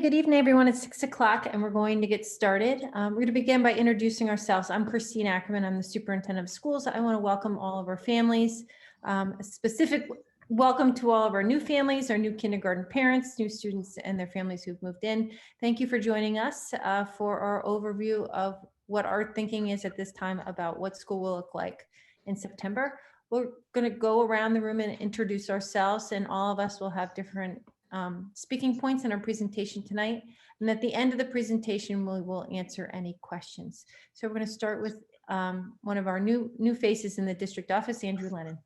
Good evening, everyone. It's 6 o'clock and we're going to get started. We're going to begin by introducing ourselves. I'm Christine Ackerman. I'm the superintendent of schools. I want to welcome all of our families. A specific welcome to all of our new families, our new kindergarten parents, new students and their families who've moved in. Thank you for joining us for our overview of what our thinking is at this time about what school will look like in September. We're going to go around the room and introduce ourselves, and all of us will have different speaking points in our presentation tonight. And at the end of the presentation, we will answer any questions. So we're going to start with one of our new faces in the district office, Andrew Lennon.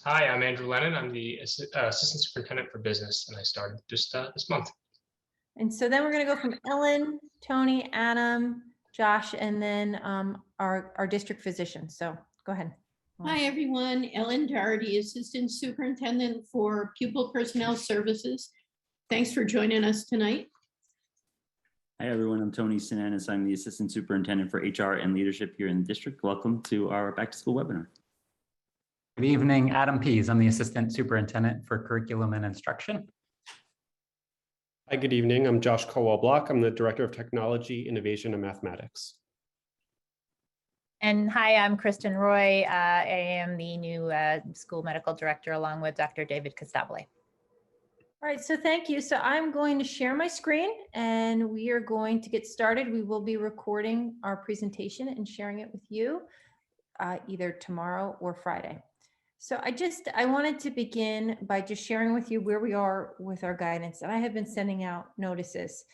Hi, I'm Andrew Lennon. I'm the Assistant Superintendent for Business, and I started just this month. And so then we're going to go from Ellen, Tony, Adam, Josh, and then our district physician. So go ahead. Hi, everyone. Ellen Doherty, Assistant Superintendent for Pupil Personnel Services. Thanks for joining us tonight. Hi, everyone. I'm Tony Sinanis. I'm the Assistant Superintendent for HR and Leadership here in the district. Welcome to our Back to School webinar. Good evening, Adam Pease. I'm the Assistant Superintendent for Curriculum and Instruction. Hi, good evening. I'm Josh Colwell-Block. I'm the Director of Technology, Innovation, and Mathematics. And hi, I'm Kristen Roy. I am the new school medical director along with Dr. David Costabile. All right, so thank you. So I'm going to share my screen and we are going to get started. We will be recording our presentation and sharing it with you either tomorrow or Friday. So I wanted to begin by just sharing with you where we are with our guidance. And I have been sending out notices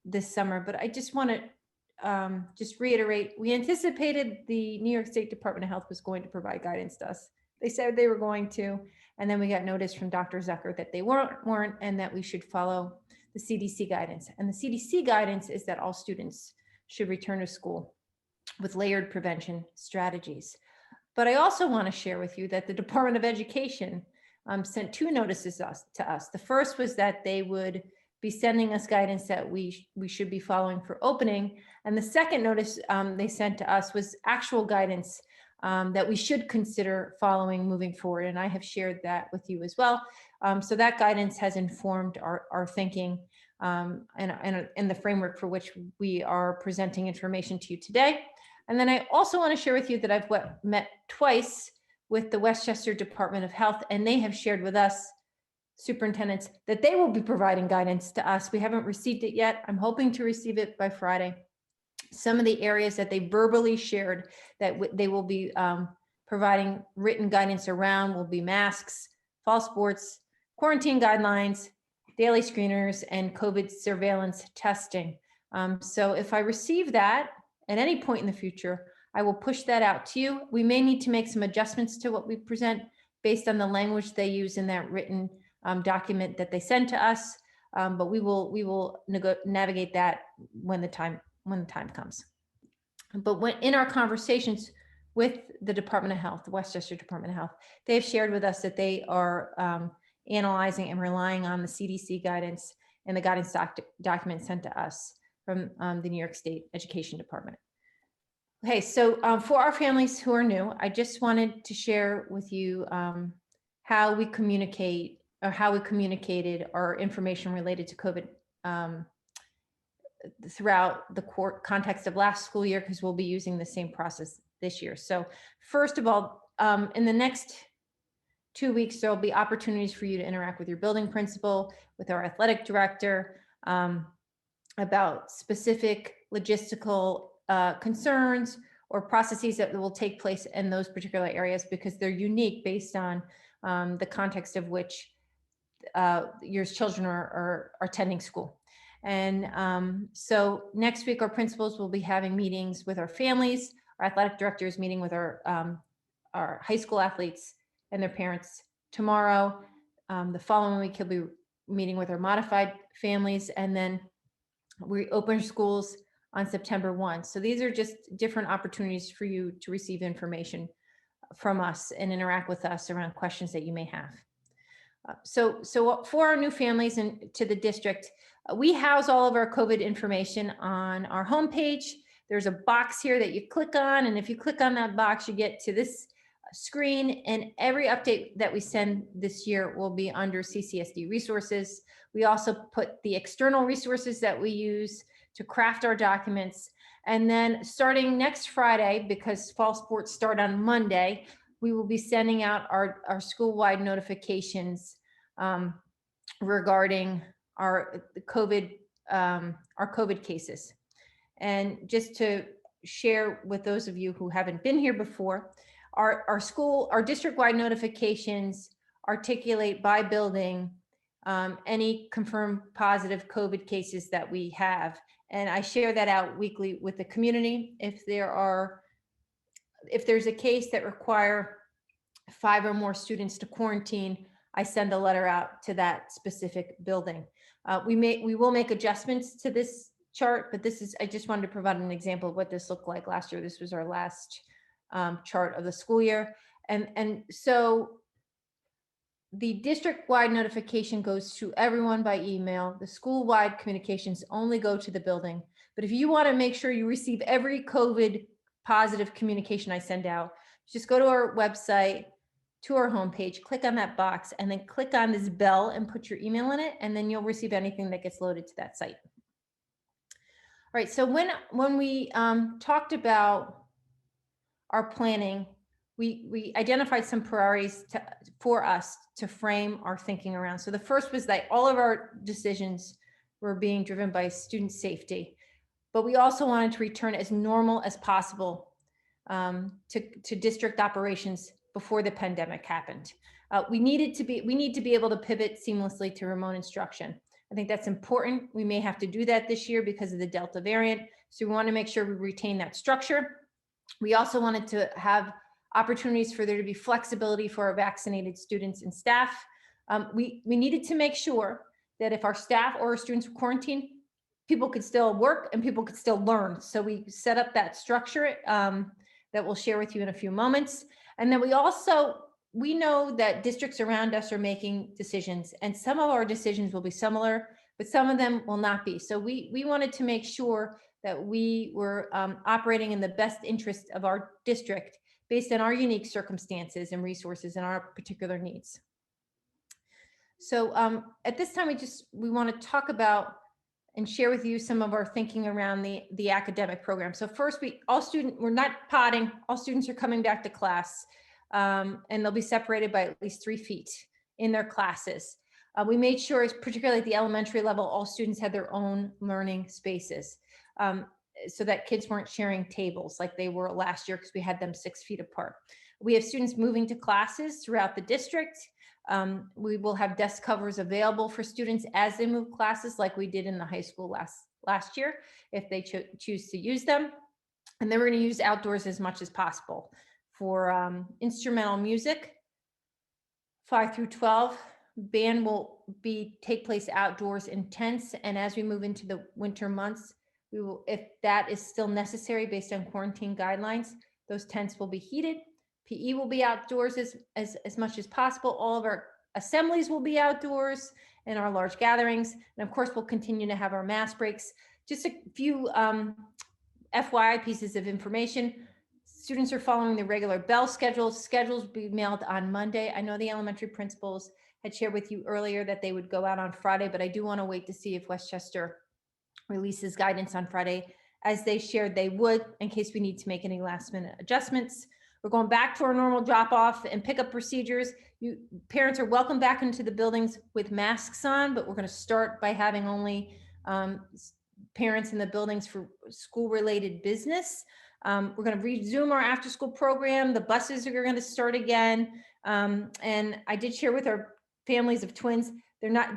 this summer, but I just want to just reiterate, we anticipated the New York State Department of Health was going to provide guidance to us. They said they were going to, and then we got notice from Dr. Zucker that they weren't, and that we should follow the CDC guidance. And the CDC guidance is that all students should return to school with layered prevention strategies. But I also want to share with you that the Department of Education sent two notices to us. The first was that they would be sending us guidance that we should be following for opening. And the second notice they sent to us was actual guidance that we should consider following moving forward. And I have shared that with you as well. So that guidance has informed our thinking and the framework for which we are presenting information to you today. And then I also want to share with you that I've met twice with the Westchester Department of Health, and they have shared with us, superintendents, that they will be providing guidance to us. We haven't received it yet. I'm hoping to receive it by Friday. Some of the areas that they verbally shared that they will be providing written guidance around will be masks, fall sports, quarantine guidelines, daily screeners, and COVID surveillance testing. So if I receive that at any point in the future, I will push that out to you. We may need to make some adjustments to what we present based on the language they use in that written document that they send to us, but we will navigate that when the time comes. But when in our conversations with the Department of Health, the Westchester Department of Health, they've shared with us that they are analyzing and relying on the CDC guidance and the guidance document sent to us from the New York State Education Department. Okay, so for our families who are new, I just wanted to share with you how we communicate, or how we communicated our information related to COVID throughout the context of last school year, because we'll be using the same process this year. So first of all, in the next 2 weeks, there'll be opportunities for you to interact with your building principal, with our athletic director, about specific logistical concerns or processes that will take place in those particular areas, because they're unique based on the context of which your children are attending school. And so next week, our principals will be having meetings with our families. Our athletic director is meeting with our high school athletes and their parents tomorrow. The following week, he'll be meeting with our modified families, and then we open schools on September 1. So these are just different opportunities for you to receive information from us and interact with us around questions that you may have. So for our new families and to the district, we house all of our COVID information on our homepage. There's a box here that you click on, and if you click on that box, you get to this screen, and every update that we send this year will be under CCSD resources. We also put the external resources that we use to craft our documents. And then starting next Friday, because fall sports start on Monday, we will be sending out our school-wide notifications regarding our COVID cases. And just to share with those of you who haven't been here before, our district-wide notifications articulate by building any confirmed positive COVID cases that we have. And I share that out weekly with the community. If there's a case that require 5 or more students to quarantine, I send a letter out to that specific building. We will make adjustments to this chart, but I just wanted to provide an example of what this looked like last year. This was our last chart of the school year. And so the district-wide notification goes to everyone by email. The school-wide communications only go to the building. But if you want to make sure you receive every COVID positive communication I send out, just go to our website, to our homepage, click on that box, and then click on this bell and put your email in it, and then you'll receive anything that gets loaded to that site. All right, so when we talked about our planning, we identified some priorities for us to frame our thinking around. So the first was that all of our decisions were being driven by student safety, but we also wanted to return as normal as possible to district operations before the pandemic happened. We need to be able to pivot seamlessly to remote instruction. I think that's important. We may have to do that this year because of the Delta variant. So we want to make sure we retain that structure. We also wanted to have opportunities for there to be flexibility for our vaccinated students and staff. We needed to make sure that if our staff or our students were quarantined, people could still work and people could still learn. So we set up that structure that we'll share with you in a few moments. And then we know that districts around us are making decisions, and some of our decisions will be similar, but some of them will not be. So we wanted to make sure that we were operating in the best interest of our district based on our unique circumstances and resources and our particular needs. So at this time, we want to talk about and share with you some of our thinking around the academic program. So first, we're not potting, all students are coming back to class, and they'll be separated by at least 3 feet in their classes. We made sure, particularly at the elementary level, all students had their own learning spaces, so that kids weren't sharing tables like they were last year because we had them 6 feet apart. We have students moving to classes throughout the district. We will have desk covers available for students as they move classes, like we did in the high school last year, if they choose to use them. And then we're going to use outdoors as much as possible for instrumental music. 5 through 12, band will take place outdoors in tents, and as we move into the winter months, we will, if that is still necessary based on quarantine guidelines, those tents will be heated. PE will be outdoors as much as possible. All of our assemblies will be outdoors and our large gatherings. And of course, we'll continue to have our mass breaks. Just a few FYI pieces of information. Students are following the regular bell schedules. Schedules will be mailed on Monday. I know the elementary principals had shared with you earlier that they would go out on Friday, but I do want to wait to see if Westchester releases guidance on Friday, as they shared they would, in case we need to make any last minute adjustments. We're going back to our normal drop-off and pickup procedures. Parents are welcome back into the buildings with masks on, but we're going to start by having only parents in the buildings for school-related business. We're going to resume our after-school program. The buses are going to start again. And I did share with our families of twins,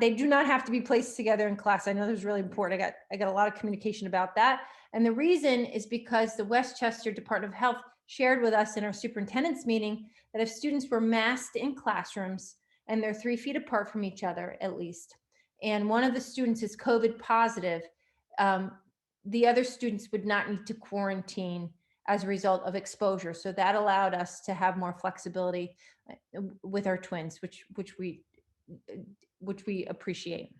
they do not have to be placed together in class. I know this is really important. I got a lot of communication about that. And the reason is because the Westchester Department of Health shared with us in our superintendent's meeting that if students were masked in classrooms and they're 3 feet apart from each other at least, and one of the students is COVID positive, the other students would not need to quarantine as a result of exposure. So that allowed us to have more flexibility with our twins, which we appreciate.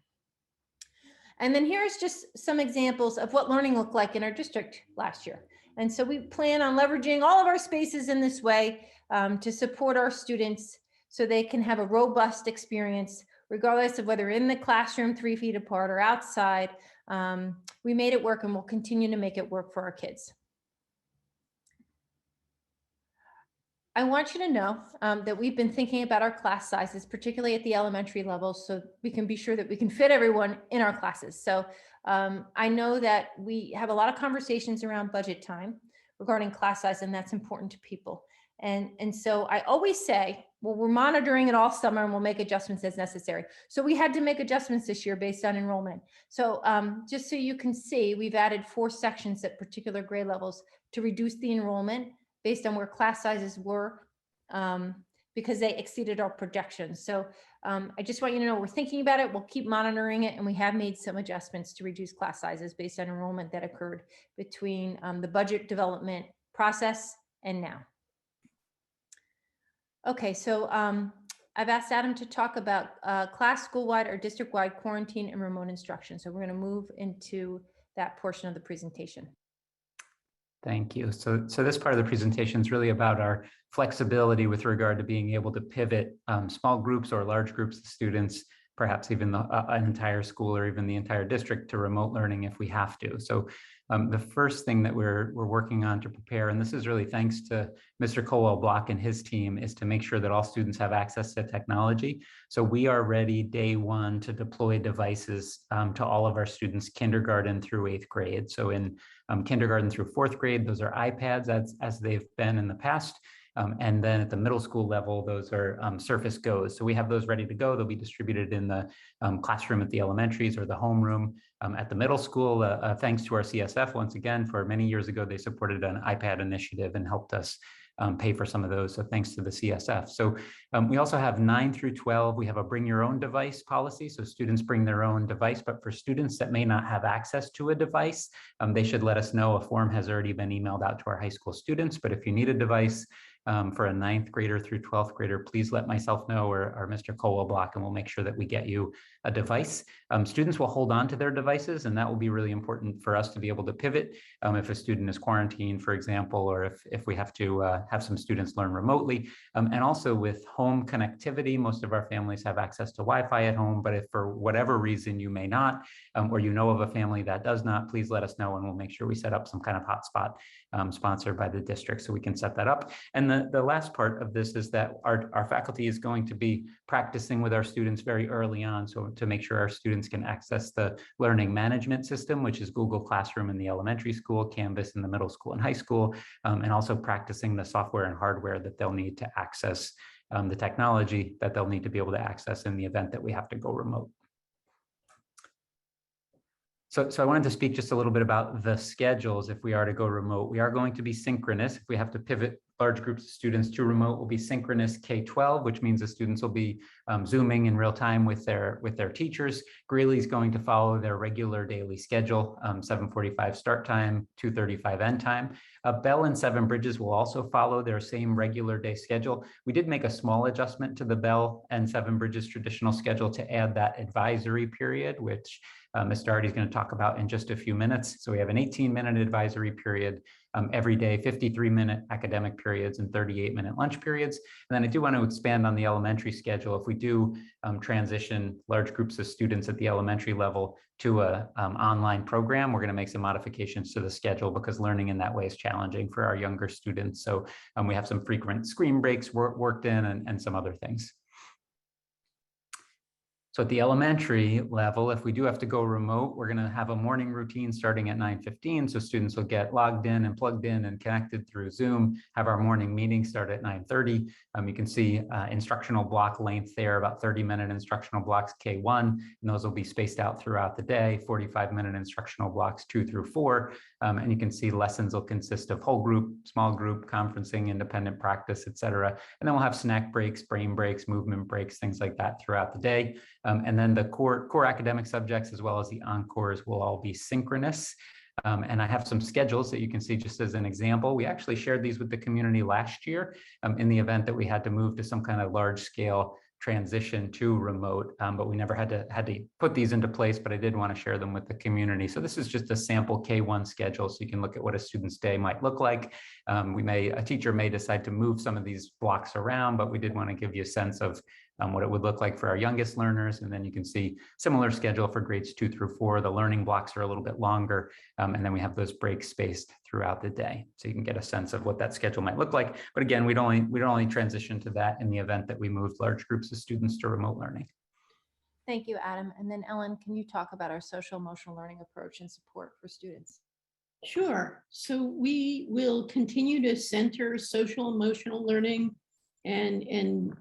And then here's just some examples of what learning looked like in our district last year. And so we plan on leveraging all of our spaces in this way to support our students so they can have a robust experience, regardless of whether in the classroom 3 feet apart or outside. We made it work and we'll continue to make it work for our kids. I want you to know that we've been thinking about our class sizes, particularly at the elementary level, so we can be sure that we can fit everyone in our classes. So I know that we have a lot of conversations around budget time regarding class size, and that's important to people. And so I always say, well, we're monitoring it all summer and we'll make adjustments as necessary. So we had to make adjustments this year based on enrollment. So just so you can see, we've added 4 sections at particular grade levels to reduce the enrollment based on where class sizes were because they exceeded our projections. So I just want you to know we're thinking about it. We'll keep monitoring it, and we have made some adjustments to reduce class sizes based on enrollment that occurred between the budget development process and now. Okay, so I've asked Adam to talk about class, school-wide, or district-wide quarantine and remote instruction. So we're going to move into that portion of the presentation. Thank you. So this part of the presentation is really about our flexibility with regard to being able to pivot small groups or large groups of students, perhaps even an entire school or even the entire district, to remote learning if we have to. So the first thing that we're working on to prepare, and this is really thanks to Mr. Colwell-Block and his team, is to make sure that all students have access to technology. So we are ready day one to deploy devices to all of our students, kindergarten through 8th grade. So in kindergarten through 4th grade, those are iPads as they've been in the past. And then at the middle school level, those are Surface Go's. So we have those ready to go. They'll be distributed in the classroom at the elementaries or the homeroom at the middle school. Thanks to our CSF, once again, for many years ago, they supported an iPad initiative and helped us pay for some of those. So thanks to the CSF. So we also have 9 through 12. We have a bring your own device policy. So students bring their own device, but for students that may not have access to a device, they should let us know. A form has already been emailed out to our high school students, but if you need a device, for a 9th grader through 12th grader, please let myself know or Mr. Colwell-Block, and we'll make sure that we get you a device. Students will hold on to their devices, and that will be really important for us to be able to pivot if a student is quarantined, for example, or if we have to have some students learn remotely. And also with home connectivity, most of our families have access to Wi-Fi at home, but if for whatever reason you may not, or you know of a family that does not, please let us know and we'll make sure we set up some kind of hotspot sponsored by the district so we can set that up. And the last part of this is that our faculty is going to be practicing with our students very early on, so to make sure our students can access the learning management system, which is Google Classroom in the elementary school, Canvas in the middle school and high school, and also practicing the software and hardware that they'll need to access the technology that they'll need to be able to access in the event that we have to go remote. So I wanted to speak just a little bit about the schedules if we are to go remote. We are going to be synchronous. If we have to pivot large groups of students to remote, will be synchronous K-12, which means the students will be Zooming in real time with their teachers. Greeley is going to follow their regular daily schedule, 7:45 start time, 2:35 end time. Bell and Seven Bridges will also follow their same regular day schedule. We did make a small adjustment to the Bell and Seven Bridges traditional schedule to add that advisory period, which Ms. Doherty is going to talk about in just a few minutes. So we have an 18-minute advisory period every day, 53-minute academic periods and 38-minute lunch periods. And then I do want to expand on the elementary schedule. If we do transition large groups of students at the elementary level to a online program, we're going to make some modifications to the schedule because learning in that way is challenging for our younger students. So we have some frequent screen breaks worked in and some other things. So at the elementary level, if we do have to go remote, we're going to have a morning routine starting at 9:15. So students will get logged in and plugged in and connected through Zoom, have our morning meeting start at 9:30. You can see instructional block length there, about 30-minute instructional blocks K1, and those will be spaced out throughout the day, 45-minute instructional blocks 2 through 4. And you can see lessons will consist of whole group, small group, conferencing, independent practice, et cetera. And then we'll have snack breaks, brain breaks, movement breaks, things like that throughout the day. And then the core academic subjects as well as the encores will all be synchronous. And I have some schedules that you can see just as an example. We actually shared these with the community last year in the event that we had to move to some kind of large scale transition to remote, but we never had to put these into place, but I did want to share them with the community. So this is just a sample K1 schedule, so you can look at what a student's day might look like. A teacher may decide to move some of these blocks around, but we did want to give you a sense of what it would look like for our youngest learners. And then you can see similar schedule for grades 2 through 4. The learning blocks are a little bit longer, and then we have those breaks spaced throughout the day. So you can get a sense of what that schedule might look like. But again, we'd only transition to that in the event that we moved large groups of students to remote learning. Thank you, Adam. And then Ellen, can you talk about our social emotional learning approach and support for students? Sure. So we will continue to center social emotional learning and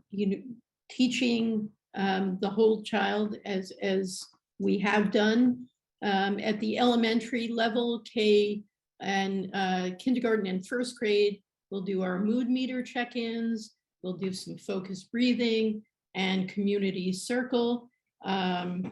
teaching the whole child as we have done at the elementary level, K and kindergarten and first grade. We'll do our mood meter check-ins. We'll do some focused breathing and community circle. And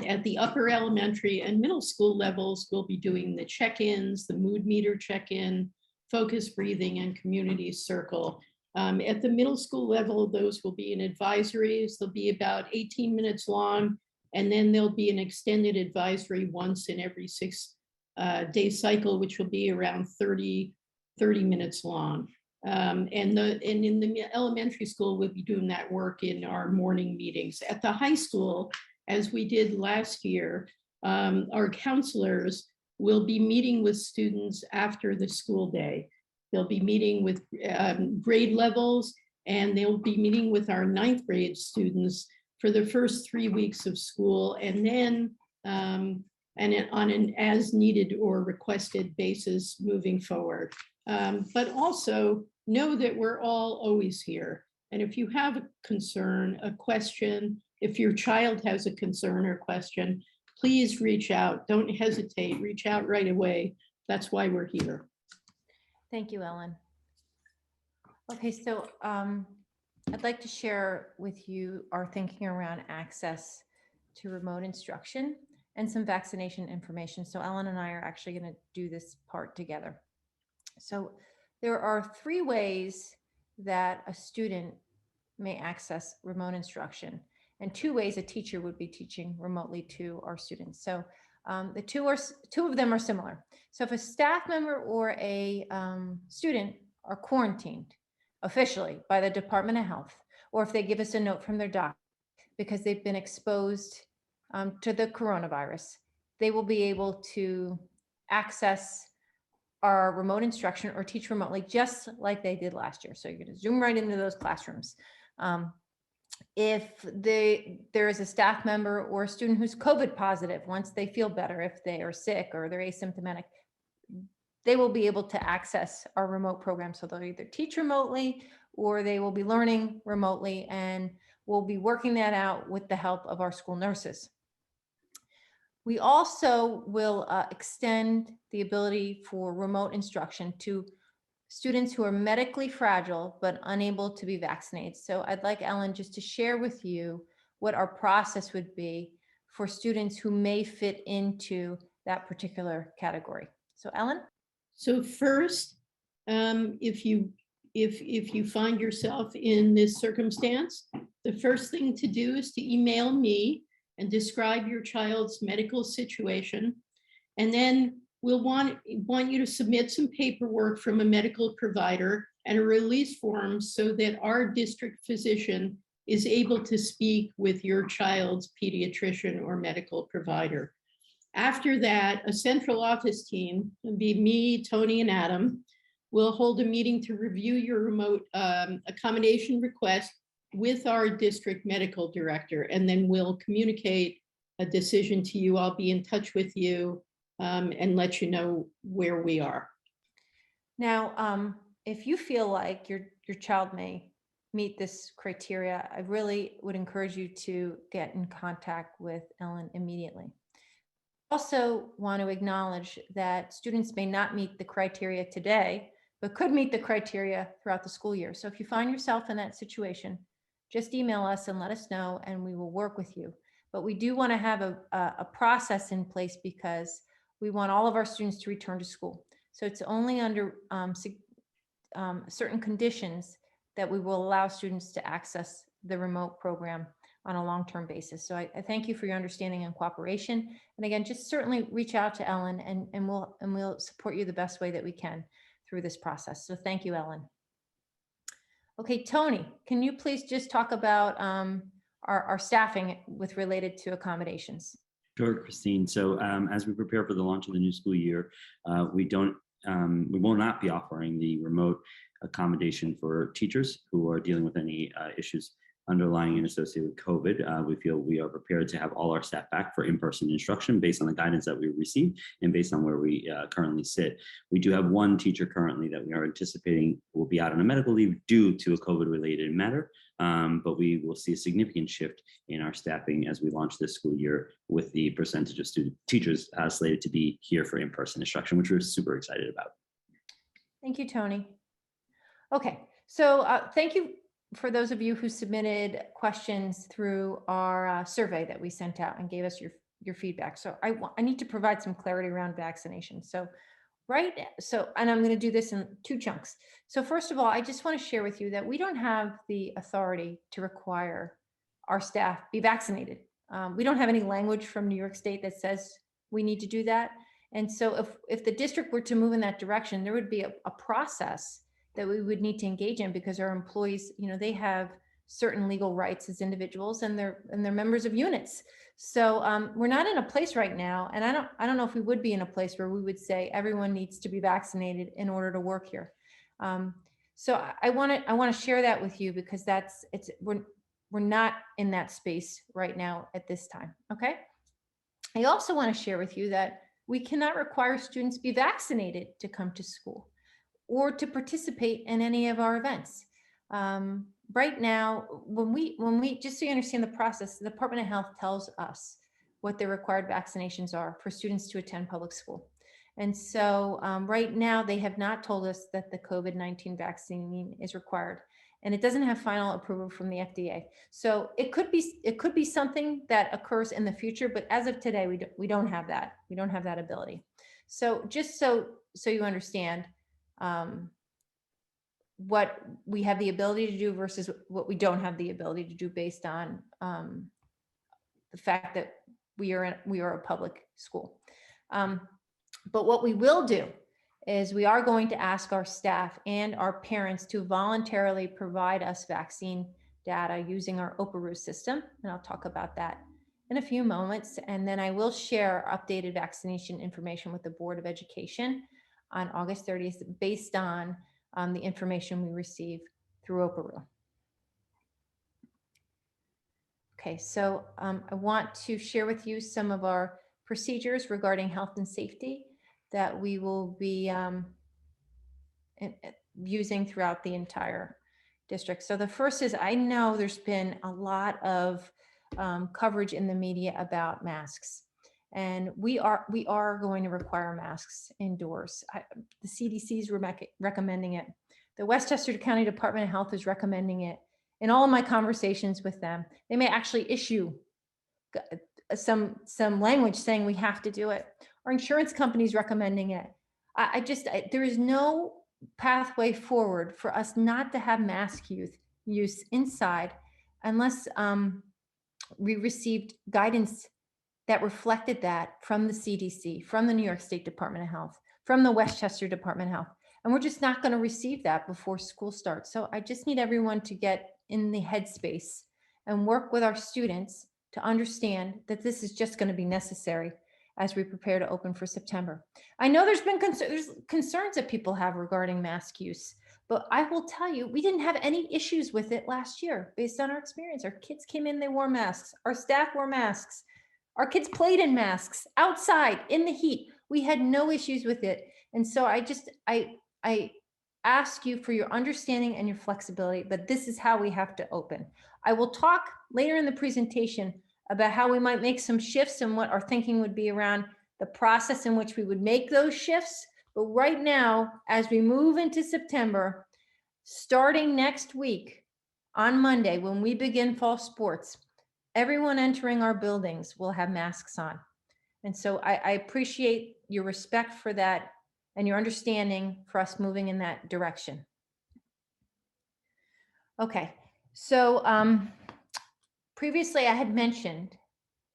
at the upper elementary and middle school levels, we'll be doing the check-ins, the mood meter check-in, focused breathing, and community circle. At the middle school level, those will be in advisories. They'll be about 18 minutes long, and then there'll be an extended advisory once in every 6-day cycle, which will be around 30 minutes long. And in the elementary school, we'll be doing that work in our morning meetings. At the high school, as we did last year, our counselors will be meeting with students after the school day. They'll be meeting with grade levels, and they'll be meeting with our 9th grade students for the first 3 weeks of school, and then on an as needed or requested basis moving forward. But also know that we're all always here. And if you have a concern, a question, if your child has a concern or question, please reach out. Don't hesitate, reach out right away. That's why we're here. Thank you, Ellen. Okay, so I'd like to share with you our thinking around access to remote instruction and some vaccination information. So Ellen and I are actually going to do this part together. So there are 3 ways that a student may access remote instruction, and 2 ways a teacher would be teaching remotely to our students. So the two of them are similar. So if a staff member or a student are quarantined officially by the Department of Health, or if they give us a note from their doctor because they've been exposed to the coronavirus, they will be able to access our remote instruction or teach remotely just like they did last year. So you're going to Zoom right into those classrooms. If there is a staff member or a student who's COVID positive, once they feel better, if they are sick or they're asymptomatic, they will be able to access our remote program. So they'll either teach remotely or they will be learning remotely, and we'll be working that out with the help of our school nurses. We also will extend the ability for remote instruction to students who are medically fragile but unable to be vaccinated. So I'd like Ellen just to share with you what our process would be for students who may fit into that particular category. So Ellen? So first, if you find yourself in this circumstance, the first thing to do is to email me and describe your child's medical situation. And then we'll want you to submit some paperwork from a medical provider and a release form so that our district physician is able to speak with your child's pediatrician or medical provider. After that, a central office team, it'll be me, Tony, and Adam, will hold a meeting to review your remote accommodation request with our district medical director, and then we'll communicate a decision to you. I'll be in touch with you and let you know where we are. Now, if you feel like your child may meet this criteria, I really would encourage you to get in contact with Ellen immediately. Also want to acknowledge that students may not meet the criteria today, but could meet the criteria throughout the school year. So if you find yourself in that situation, just email us and let us know, and we will work with you. But we do want to have a process in place because we want all of our students to return to school. So it's only under certain conditions that we will allow students to access the remote program on a long-term basis. So I thank you for your understanding and cooperation. And again, just certainly reach out to Ellen and we'll support you the best way that we can through this process. So thank you, Ellen. Okay, Tony, can you please just talk about our staffing with related to accommodations? Sure, Christine. So as we prepare for the launch of the new school year, we will not be offering the remote accommodation for teachers who are dealing with any issues underlying and associated with COVID. We feel we are prepared to have all our staff back for in-person instruction based on the guidance that we received and based on where we currently sit. We do have one teacher currently that we are anticipating will be out on a medical leave due to a COVID-related matter, but we will see a significant shift in our staffing as we launch this school year with the percentage of teachers slated to be here for in-person instruction, which we're super excited about. Thank you, Tony. Okay, so thank you for those of you who submitted questions through our survey that we sent out and gave us your feedback. So I need to provide some clarity around vaccination. So and I'm going to do this in 2 chunks. So first of all, I just want to share with you that we don't have the authority to require our staff be vaccinated. We don't have any language from New York State that says we need to do that. And so if the district were to move in that direction, there would be a process that we would need to engage in, because our employees, they have certain legal rights as individuals and they're members of units. So we're not in a place right now, and I don't know if we would be in a place where we would say everyone needs to be vaccinated in order to work here. So I want to share that with you, because we're not in that space right now at this time. Okay. I also want to share with you that we cannot require students be vaccinated to come to school or to participate in any of our events. Right now, when we, just so you understand the process, the Department of Health tells us what the required vaccinations are for students to attend public school. And so right now, they have not told us that the COVID-19 vaccine is required, and it doesn't have final approval from the FDA. So it could be something that occurs in the future, but as of today, we don't have that. We don't have that ability. So just so you understand, what we have the ability to do versus what we don't have the ability to do based on the fact that we are a public school. But what we will do is we are going to ask our staff and our parents to voluntarily provide us vaccine data using our OPERU system. And I'll talk about that in a few moments. And then I will share updated vaccination information with the Board of Education on August 30th, based on the information we receive through OPERU. Okay, so I want to share with you some of our procedures regarding health and safety that we will be using throughout the entire district. So the first is, I know there's been a lot of coverage in the media about masks. And we are going to require masks indoors. The CDC is recommending it. The Westchester County Department of Health is recommending it. In all of my conversations with them, they may actually issue some language saying we have to do it. Our insurance company is recommending it. There is no pathway forward for us not to have mask use inside unless we received guidance that reflected that from the CDC, from the New York State Department of Health, from the Westchester Department of Health. And we're just not going to receive that before school starts. So I just need everyone to get in the headspace and work with our students to understand that this is just going to be necessary as we prepare to open for September. I know there's been concerns that people have regarding mask use, but I will tell you, we didn't have any issues with it last year based on our experience. Our kids came in, they wore masks. Our staff wore masks. Our kids played in masks outside in the heat. We had no issues with it. And so I ask you for your understanding and your flexibility, but this is how we have to open. I will talk later in the presentation about how we might make some shifts and what our thinking would be around the process in which we would make those shifts. But right now, as we move into September, starting next week on Monday, when we begin fall sports, everyone entering our buildings will have masks on. And so I appreciate your respect for that and your understanding for us moving in that direction. Okay, So previously I had mentioned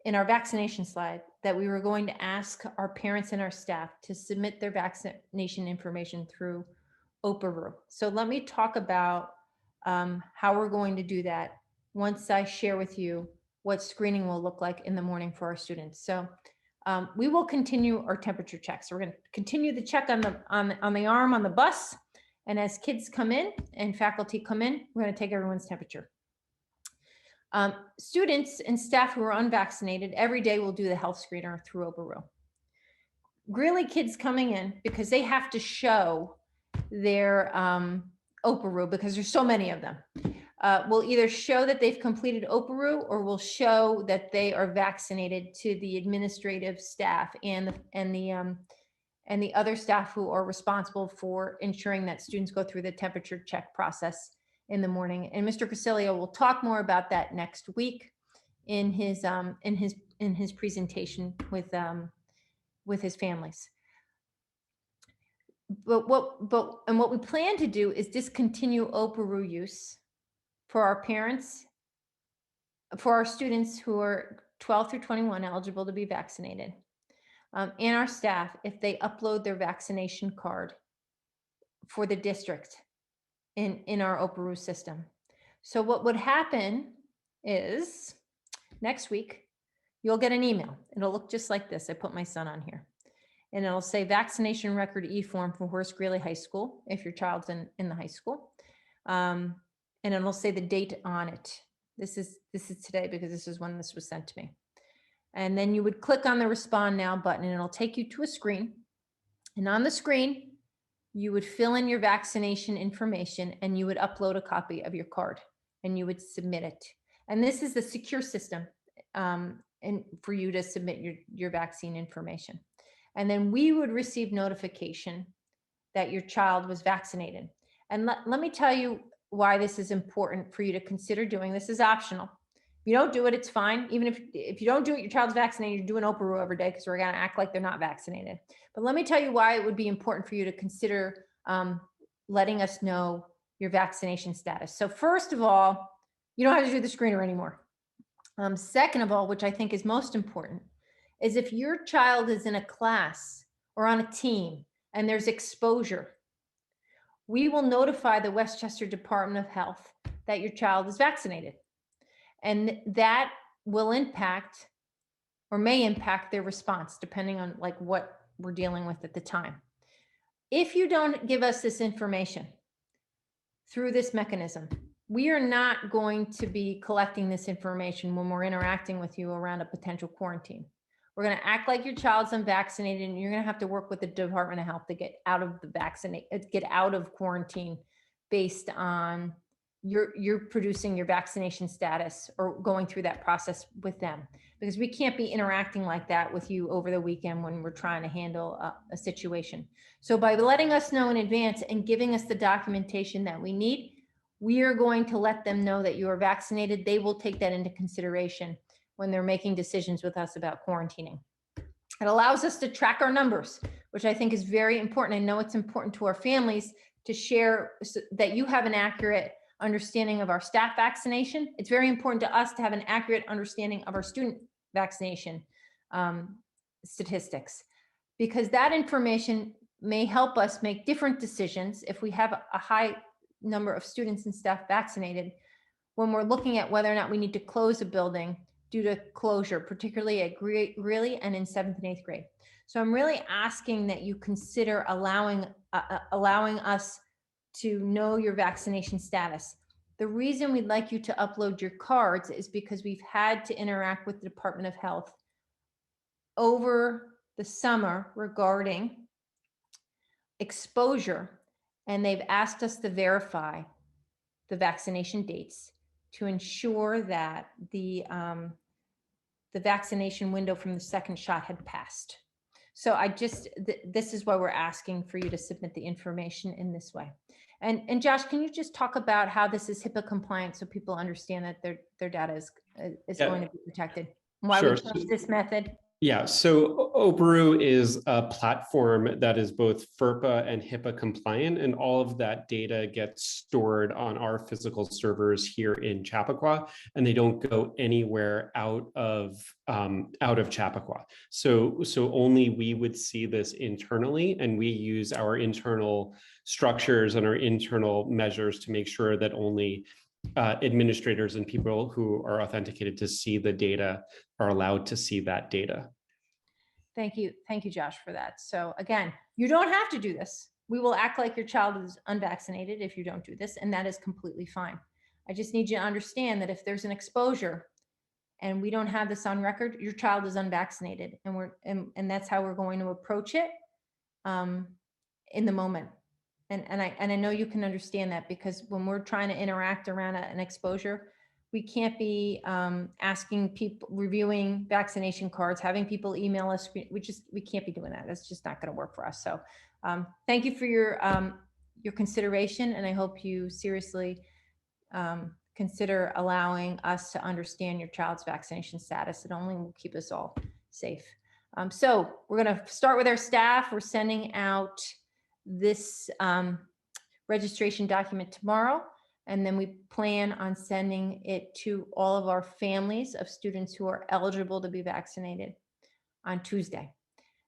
in our vaccination slide that we were going to ask our parents and our staff to submit their vaccination information through OPERU. So let me talk about how we're going to do that once I share with you what screening will look like in the morning for our students. So we will continue our temperature checks. We're going to continue the check on the arm on the bus. And as kids come in and faculty come in, we're going to take everyone's temperature. Students and staff who are unvaccinated every day will do the health screener through OPERU. Really, kids coming in because they have to show their OPERU because there's so many of them. Will either show that they've completed OPERU or will show that they are vaccinated to the administrative staff and the other staff who are responsible for ensuring that students go through the temperature check process in the morning. And Mr. Casilio will talk more about that next week in his presentation with his families. But what we plan to do is discontinue OPERU use for our parents, for our students who are 12 through 21 eligible to be vaccinated, and our staff if they upload their vaccination card for the district in our OPERU system. So what would happen is next week, you'll get an email. It'll look just like this. I put my son on here. And it'll say vaccination record e-form for Horace Greeley High School, if your child's in the high school. And it'll say the date on it. This is today because this is when this was sent to me. And then you would click on the respond now button and it'll take you to a screen. And on the screen, you would fill in your vaccination information and you would upload a copy of your card and you would submit it. And this is the secure system and for you to submit your vaccine information. And then we would receive notification that your child was vaccinated. And let me tell you why this is important for you to consider doing. This is optional. If you don't do it, it's fine. Even if you don't do it, your child's vaccinated, you're doing OPERU every day because we're going to act like they're not vaccinated. But let me tell you why it would be important for you to consider letting us know your vaccination status. So first of all, you don't have to do the screener anymore. Second of all, which I think is most important, is if your child is in a class or on a team and there's exposure, we will notify the Westchester Department of Health that your child is vaccinated. And that will impact or may impact their response depending on like what we're dealing with at the time. If you don't give us this information through this mechanism, we are not going to be collecting this information when we're interacting with you around a potential quarantine. We're going to act like your child's unvaccinated and you're going to have to work with the Department of Health to get out of quarantine based on you're producing your vaccination status or going through that process with them, because we can't be interacting like that with you over the weekend when we're trying to handle a situation. So by letting us know in advance and giving us the documentation that we need, we are going to let them know that you are vaccinated. They will take that into consideration when they're making decisions with us about quarantining. It allows us to track our numbers, which I think is very important. I know it's important to our families to share so that you have an accurate understanding of our staff vaccination. It's very important to us to have an accurate understanding of our student vaccination statistics, because that information may help us make different decisions if we have a high number of students and staff vaccinated when we're looking at whether or not we need to close a building due to closure, particularly at Greeley and in 7th and 8th grade. So I'm really asking that you consider allowing us to know your vaccination status. The reason we'd like you to upload your cards is because we've had to interact with the Department of Health over the summer regarding exposure, and they've asked us to verify the vaccination dates to ensure that the vaccination window from the second shot had passed. So this is why we're asking for you to submit the information in this way. And Josh, can you just talk about how this is HIPAA compliant so people understand that their data is Yeah. going to be protected? Why Sure. we chose this method? Yeah, so Operu is a platform that is both FERPA and HIPAA compliant, and all of that data gets stored on our physical servers here in Chappaqua, and they don't go anywhere out of Chappaqua. So only we would see this internally, and we use our internal structures and our internal measures to make sure that only administrators and people who are authenticated to see the data are allowed to see that data. Thank you, Josh, for that. So again, you don't have to do this. We will act like your child is unvaccinated if you don't do this, and that is completely fine. I just need you to understand that if there's an exposure and we don't have this on record, your child is unvaccinated, and that's how we're going to approach it in the moment. And I know you can understand that, because when we're trying to interact around an exposure, we can't be asking people, reviewing vaccination cards, having people email us. We can't be doing that. That's just not going to work for us. So thank you for your consideration, and I hope you seriously consider allowing us to understand your child's vaccination status. It only will keep us all safe. So we're going to start with our staff. We're sending out this registration document tomorrow, and then we plan on sending it to all of our families of students who are eligible to be vaccinated on Tuesday.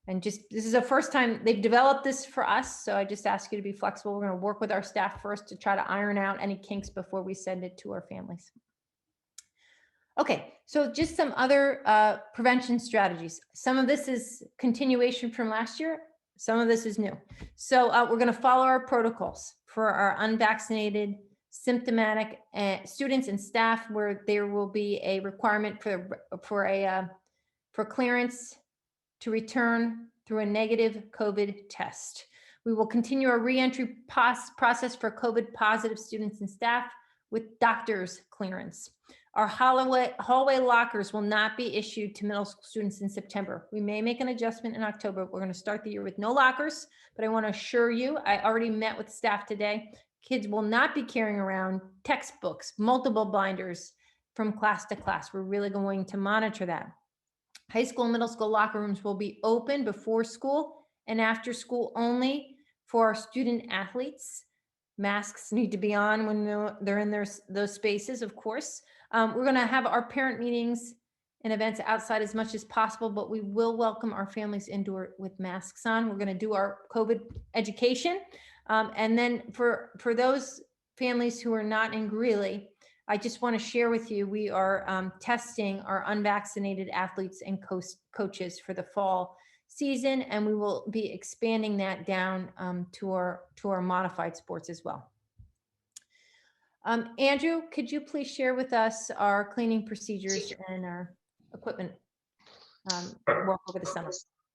And this is the first time they've developed this for us, so I just ask you to be flexible. We're going to work with our staff first to try to iron out any kinks before we send it to our families. Okay, so just some other prevention strategies. Some of this is continuation from last year. Some of this is new. So we're going to follow our protocols for our unvaccinated, symptomatic students and staff, where there will be a requirement for clearance to return through a negative COVID test. We will continue our reentry process for COVID positive students and staff with doctor's clearance. Our hallway lockers will not be issued to middle school students in September. We may make an adjustment in October. We're going to start the year with no lockers, but I want to assure you, I already met with staff today. Kids will not be carrying around textbooks, multiple binders from class to class. We're really going to monitor that. High school and middle school locker rooms will be open before school and after school only for our student athletes. Masks need to be on when they're in those spaces, of course. We're going to have our parent meetings and events outside as much as possible, but we will welcome our families indoor with masks on. We're going to do our COVID education. And then for those families who are not in Greeley, I just want to share with you, we are testing our unvaccinated athletes and coaches for the fall season, and we will be expanding that down to our modified sports as well. Andrew, could you please share with us our cleaning procedures and our equipment work over the summer?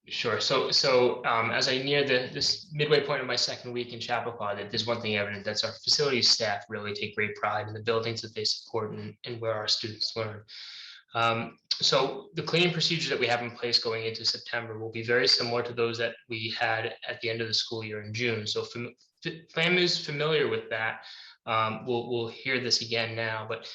Sure. So as I near this midway point of my second week in Chappaqua, that there's one thing evident: that's our facilities staff really take great pride in the buildings that they support and where our students learn. So the cleaning procedures that we have in place going into September will be very similar to those that we had at the end of the school year in June. So families familiar with that will hear this again now, but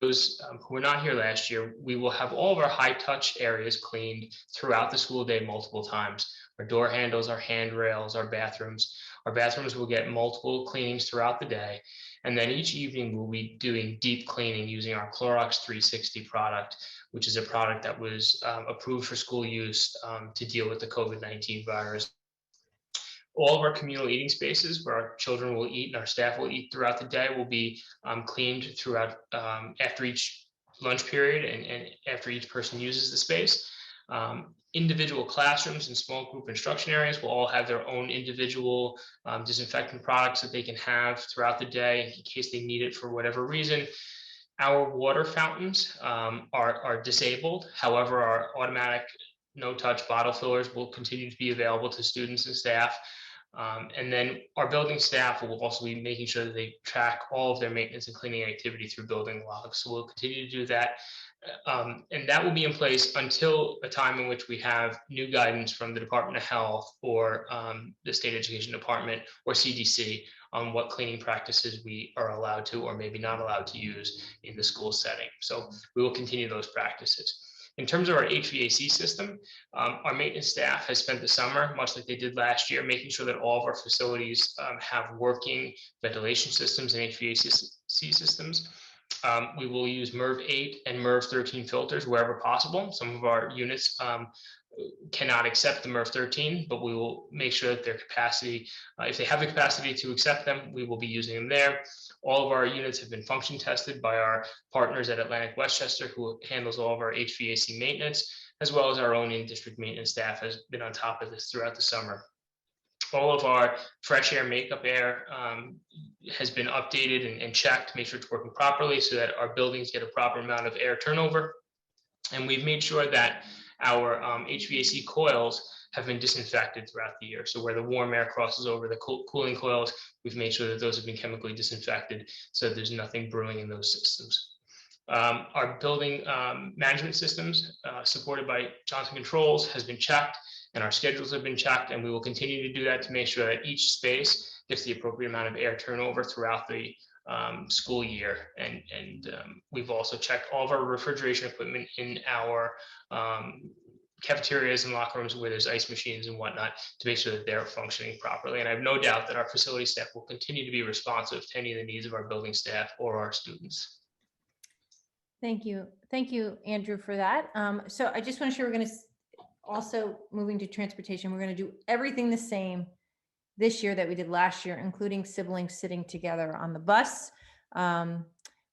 those who were not here last year, we will have all of our high touch areas cleaned throughout the school day multiple times. Our door handles, our handrails, our bathrooms. Our bathrooms will get multiple cleanings throughout the day. And then each evening we'll be doing deep cleaning using our Clorox 360 product, which is a product that was approved for school use to deal with the COVID-19 virus. All of our communal eating spaces where our children will eat and our staff will eat throughout the day will be cleaned throughout after each lunch period and after each person uses the space. Individual classrooms and small group instruction areas will all have their own individual disinfectant products that they can have throughout the day in case they need it for whatever reason. Our water fountains are disabled. However, our automatic no-touch bottle fillers will continue to be available to students and staff. And then our building staff will also be making sure that they track all of their maintenance and cleaning activity through building logs. So we'll continue to do that. And that will be in place until a time in which we have new guidance from the Department of Health or the State Education Department or CDC on what cleaning practices we are allowed to or maybe not allowed to use in the school setting. So we will continue those practices. In terms of our HVAC system, our maintenance staff has spent the summer, much like they did last year, making sure that all of our facilities have working ventilation systems and HVAC systems. We will use MERV 8 and MERV 13 filters wherever possible. Some of our units cannot accept the MERV 13, but we will make sure that their capacity, if they have the capacity to accept them, we will be using them there. All of our units have been function tested by our partners at Atlantic Westchester, who handles all of our HVAC maintenance, as well as our own in-district maintenance staff has been on top of this throughout the summer. All of our fresh air makeup air has been updated and checked to make sure it's working properly so that our buildings get a proper amount of air turnover. And we've made sure that our HVAC coils have been disinfected throughout the year. So where the warm air crosses over the cooling coils, we've made sure that those have been chemically disinfected so that there's nothing brewing in those systems. Our building management systems supported by Johnson Controls has been checked, and our schedules have been checked, and we will continue to do that to make sure that each space gets the appropriate amount of air turnover throughout the school year. And we've also checked all of our refrigeration equipment in our cafeterias and locker rooms where there's ice machines and whatnot to make sure that they're functioning properly. And I have no doubt that our facility staff will continue to be responsive to any of the needs of our building staff or our students. Thank you. Thank you, Andrew, for that. So I just want to share, we're going to also moving to transportation. We're going to do everything the same this year that we did last year, including siblings sitting together on the bus.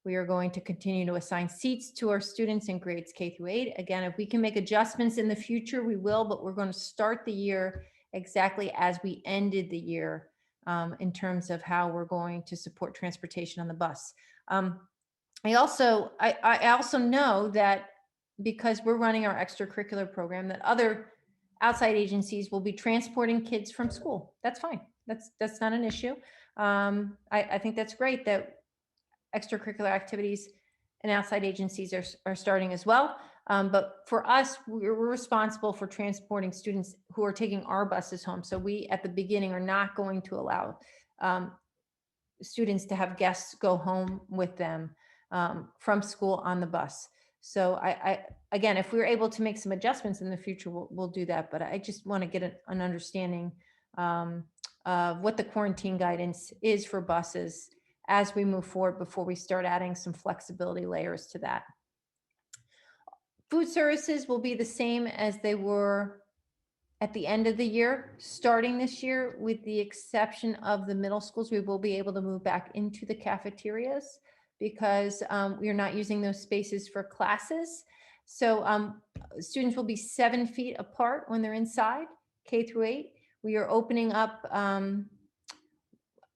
We are going to continue to assign seats to our students in grades K through 8. Again, if we can make adjustments in the future, we will, but we're going to start the year exactly as we ended the year in terms of how we're going to support transportation on the bus. I also know that because we're running our extracurricular program, that other outside agencies will be transporting kids from school. That's fine. That's not an issue. I think that's great that extracurricular activities and outside agencies are starting as well. But for us, we're responsible for transporting students who are taking our buses home. So we, at the beginning, are not going to allow students to have guests go home with them from school on the bus. So again, if we're able to make some adjustments in the future, we'll do that. But I just want to get an understanding of what the quarantine guidance is for buses as we move forward before we start adding some flexibility layers to that. Food services will be the same as they were at the end of the year. Starting this year, with the exception of the middle schools, we will be able to move back into the cafeterias because we are not using those spaces for classes. So students will be 7 feet apart when they're inside, K through 8. We are opening up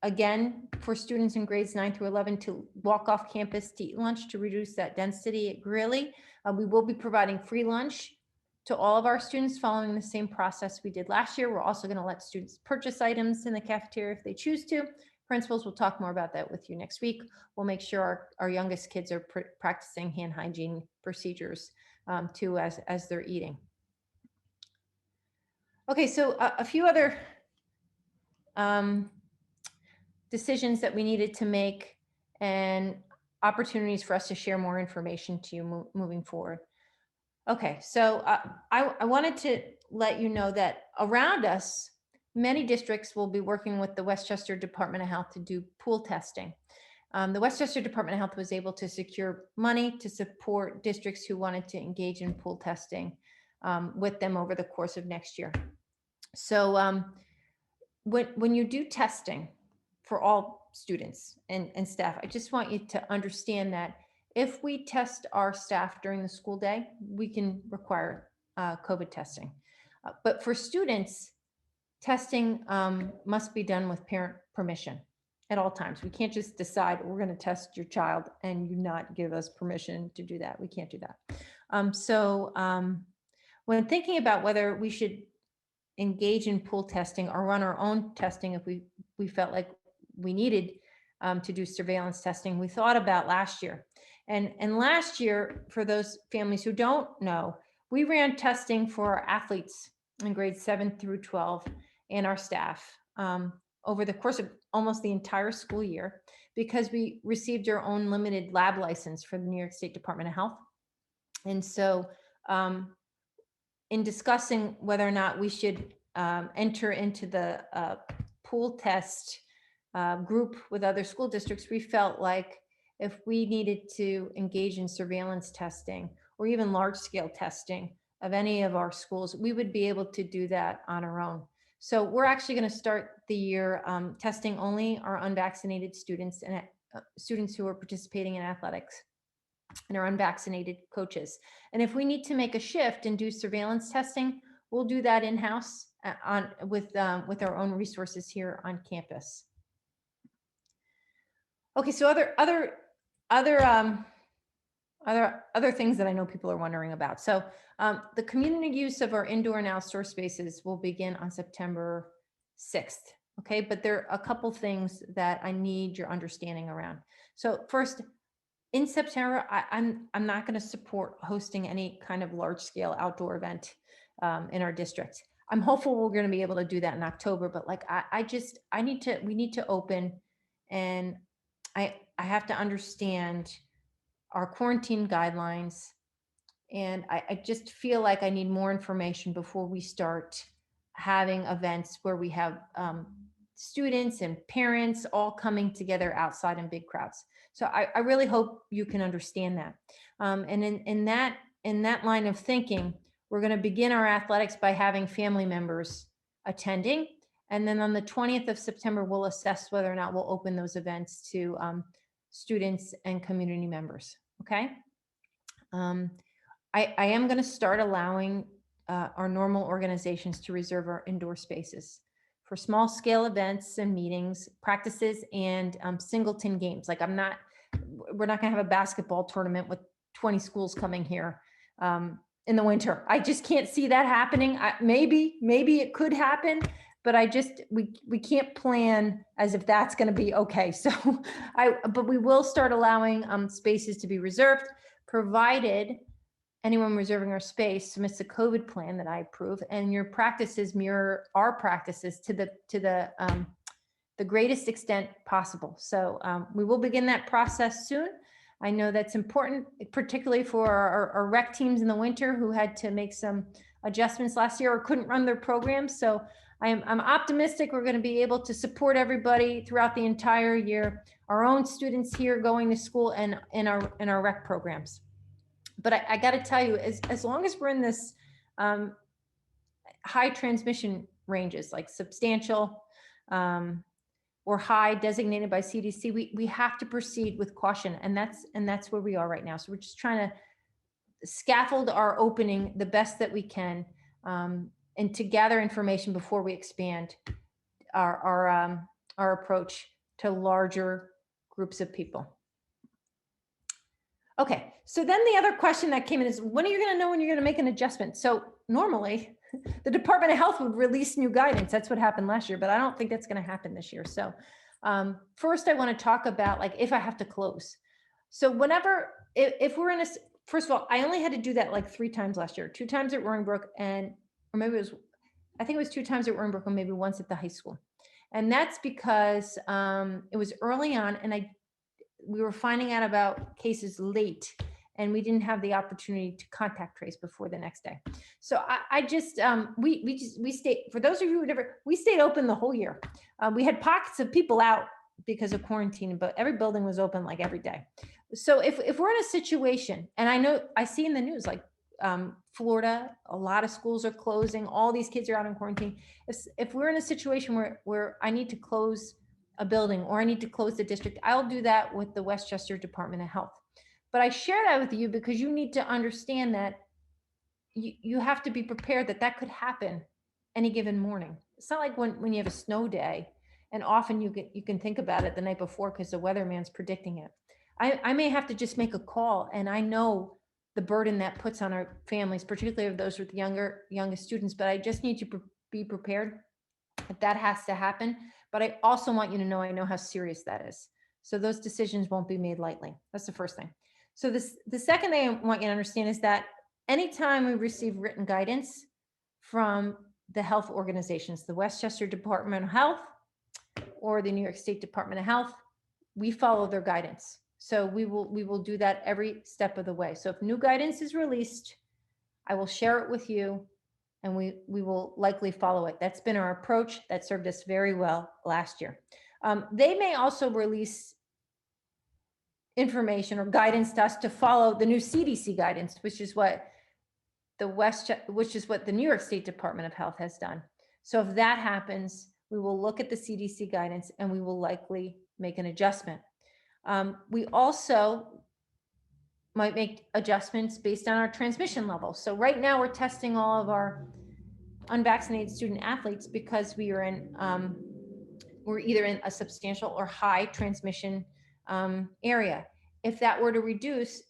again for students in grades 9 through 11 to walk off campus to eat lunch to reduce that density at Greeley. We will be providing free lunch to all of our students following the same process we did last year. We're also going to let students purchase items in the cafeteria if they choose to. Principals will talk more about that with you next week. We'll make sure our youngest kids are practicing hand hygiene procedures too as they're eating. Okay, so a few other decisions that we needed to make and opportunities for us to share more information to you moving forward. Okay, so I wanted to let you know that around us, many districts will be working with the Westchester Department of Health to do pool testing. The Westchester Department of Health was able to secure money to support districts who wanted to engage in pool testing with them over the course of next year. So when you do testing for all students and staff, I just want you to understand that if we test our staff during the school day, we can require COVID testing. But for students, testing must be done with parent permission at all times. We can't just decide we're going to test your child and you not give us permission to do that. We can't do that. So when thinking about whether we should engage in pool testing or run our own testing, if we felt like we needed to do surveillance testing, we thought about last year. And last year, for those families who don't know, we ran testing for our athletes in grades 7 through 12 and our staff over the course of almost the entire school year because we received our own limited lab license from the New York State Department of Health. And so in discussing whether or not we should enter into the pool test group with other school districts, we felt like if we needed to engage in surveillance testing or even large scale testing of any of our schools, we would be able to do that on our own. So we're actually going to start the year testing only our unvaccinated students and students who are participating in athletics and our unvaccinated coaches. And if we need to make a shift and do surveillance testing, we'll do that in-house with our own resources here on campus. Okay, so other things that I know people are wondering about. So the community use of our indoor and outdoor spaces will begin on September 6th. Okay, but there are a couple things that I need your understanding around. So first, in September, I'm not going to support hosting any kind of large scale outdoor event in our district. I'm hopeful we're going to be able to do that in October, but like we need to open, and I have to understand our quarantine guidelines. And I just feel like I need more information before we start having events where we have students and parents all coming together outside in big crowds. So I really hope you can understand that. And in that line of thinking, we're going to begin our athletics by having family members attending. And then on the 20th of September, we'll assess whether or not we'll open those events to students and community members. Okay. I am going to start allowing our normal organizations to reserve our indoor spaces for small scale events and meetings, practices, and singleton games. Like we're not going to have a basketball tournament with 20 schools coming here in the winter. I just can't see that happening. Maybe it could happen, but we can't plan as if that's going to be okay. So but we will start allowing spaces to be reserved, provided anyone reserving our space submits a COVID plan that I approve, and your practices mirror our practices to the greatest extent possible. So we will begin that process soon. I know that's important, particularly for our rec teams in the winter who had to make some adjustments last year or couldn't run their programs. So I'm optimistic we're going to be able to support everybody throughout the entire year, our own students here going to school and in our rec programs. But I got to tell you, as long as we're in this high transmission ranges, like substantial or high designated by CDC, we have to proceed with caution, and that's where we are right now. So we're just trying to scaffold our opening the best that we can, and to gather information before we expand our approach to larger groups of people. Okay, so then the other question that came in is, when are you going to know when you're going to make an adjustment? So normally the Department of Health would release new guidance. That's what happened last year, but I don't think that's going to happen this year. So first I want to talk about like if I have to close. So if we're in a, first of all, I only had to do that like 3 times last year, 2 times at Roaring Brook, I think it was 2 times at Roaring Brook and maybe once at the high school. And that's because it was early on and we were finding out about cases late, and we didn't have the opportunity to contact trace before the next day. So we stayed, for those of you who never, we stayed open the whole year. We had pockets of people out because of quarantine, but every building was open like every day. So if we're in a situation, and I see in the news, like Florida, a lot of schools are closing, all these kids are out in quarantine. If we're in a situation where I need to close a building or I need to close the district, I'll do that with the Westchester Department of Health. But I share that with you because you need to understand that you have to be prepared that could happen any given morning. It's not like when you have a snow day, and often you can think about it the night before because the weatherman's predicting it. I may have to just make a call, and I know the burden that puts on our families, particularly of those with youngest students, but I just need to be prepared if that has to happen. But I also want you to know I know how serious that is. So those decisions won't be made lightly. That's the first thing. So the second thing I want you to understand is that anytime we receive written guidance from the health organizations, the Westchester Department of Health or the New York State Department of Health, we follow their guidance. So we will do that every step of the way. So if new guidance is released, I will share it with you, and we will likely follow it. That's been our approach. That served us very well last year. They may also release information or guidance to us to follow the new CDC guidance, which is what the New York State Department of Health has done. So if that happens, we will look at the CDC guidance and we will likely make an adjustment. We also might make adjustments based on our transmission level. So right now we're testing all of our unvaccinated student athletes because we're either in a substantial or high transmission area. If that were to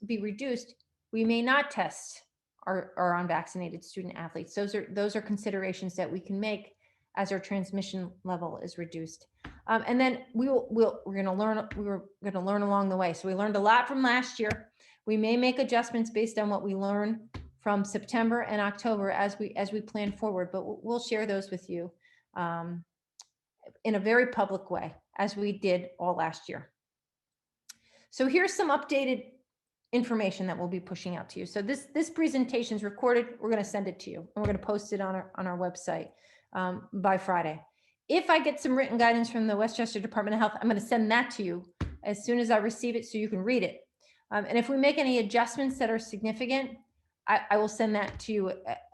be reduced, we may not test our unvaccinated student athletes. Those are considerations that we can make as our transmission level is reduced. And then we're going to learn along the way. So we learned a lot from last year. We may make adjustments based on what we learn from September and October as we plan forward, but we'll share those with you in a very public way, as we did all last year. So here's some updated information that we'll be pushing out to you. So this presentation is recorded. We're going to send it to you, and we're going to post it on our website by Friday. If I get some written guidance from the Westchester Department of Health, I'm going to send that to you as soon as I receive it so you can read it. And if we make any adjustments that are significant, I will send that to you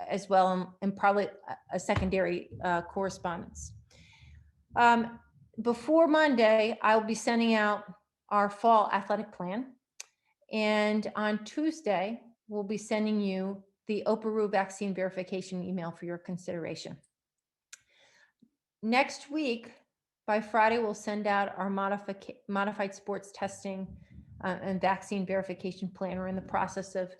as well, and probably a secondary correspondence. Before Monday, I'll be sending out our fall athletic plan. And on Tuesday, we'll be sending you the Operu vaccine verification email for your consideration. Next week, by Friday, we'll send out our modified sports testing and vaccine verification plan. We're in the process of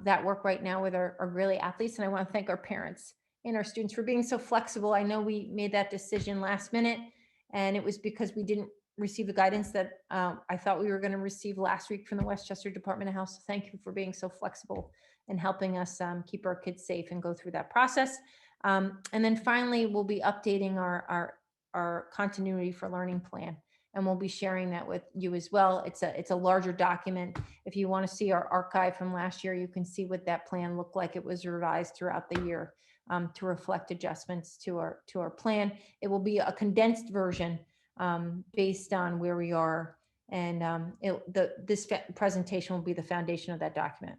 that work right now with our really athletes. And I want to thank our parents and our students for being so flexible. I know we made that decision last minute, and it was because we didn't receive the guidance that I thought we were going to receive last week from the Westchester Department of Health. So thank you for being so flexible and helping us keep our kids safe and go through that process. And then finally, we'll be updating our continuity for learning plan, and we'll be sharing that with you as well. It's a larger document. If you want to see our archive from last year, you can see what that plan looked like. It was revised throughout the year to reflect adjustments to our plan. It will be a condensed version based on where we are, and this presentation will be the foundation of that document.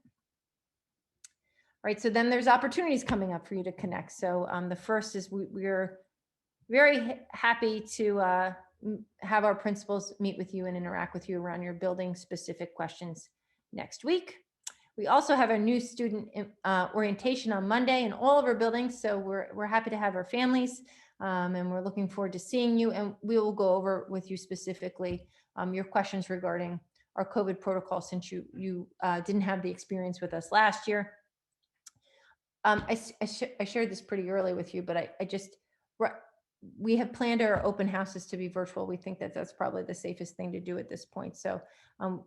Right, so then there's opportunities coming up for you to connect. So the first is we're very happy to have our principals meet with you and interact with you around your building specific questions next week. We also have a new student orientation on Monday in all of our buildings. So we're happy to have our families and we're looking forward to seeing you. And we will go over with you specifically your questions regarding our COVID protocol, since you didn't have the experience with us last year. I shared this pretty early with you, but we have planned our open houses to be virtual. We think that that's probably the safest thing to do at this point. So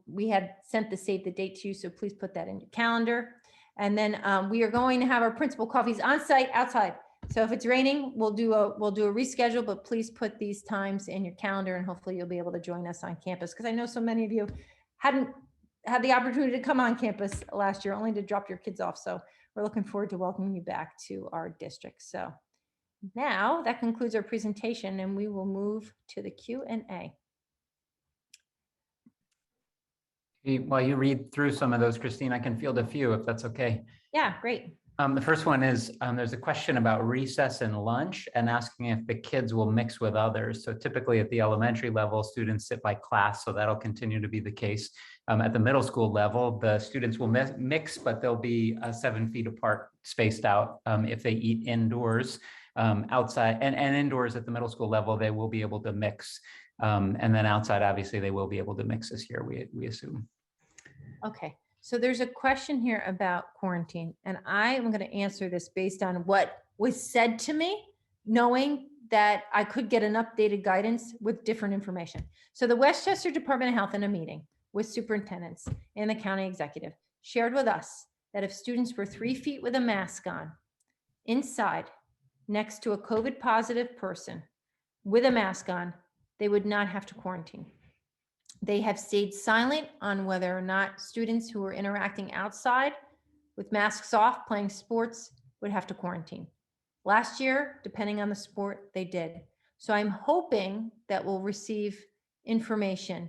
we had sent the save the date to you, so please put that in your calendar. And then we are going to have our principal coffees on site outside. So if it's raining, we'll do a reschedule, but please put these times in your calendar, and hopefully you'll be able to join us on campus, because I know so many of you hadn't had the opportunity to come on campus last year, only to drop your kids off. So we're looking forward to welcoming you back to our district. So now that concludes our presentation, and we will move to the Q&A. While you read through some of those, Christine, I can field a few if that's okay. Yeah, great. The first one is there's a question about recess and lunch and asking if the kids will mix with others. So typically at the elementary level, students sit by class, so that'll continue to be the case. At the middle school level, the students will mix, but they'll be 7 feet apart, spaced out. If they eat indoors, outside and indoors at the middle school level, they will be able to mix. And then outside, obviously, they will be able to mix this year, we assume. Okay. So there's a question here about quarantine, and I am going to answer this based on what was said to me, knowing that I could get an updated guidance with different information. So the Westchester Department of Health, in a meeting with superintendents and the county executive, shared with us that if students were 3 feet with a mask on inside next to a COVID positive person with a mask on, they would not have to quarantine. They have stayed silent on whether or not students who were interacting outside with masks off, playing sports, would have to quarantine. Last year, depending on the sport, they did. So I'm hoping that we'll receive information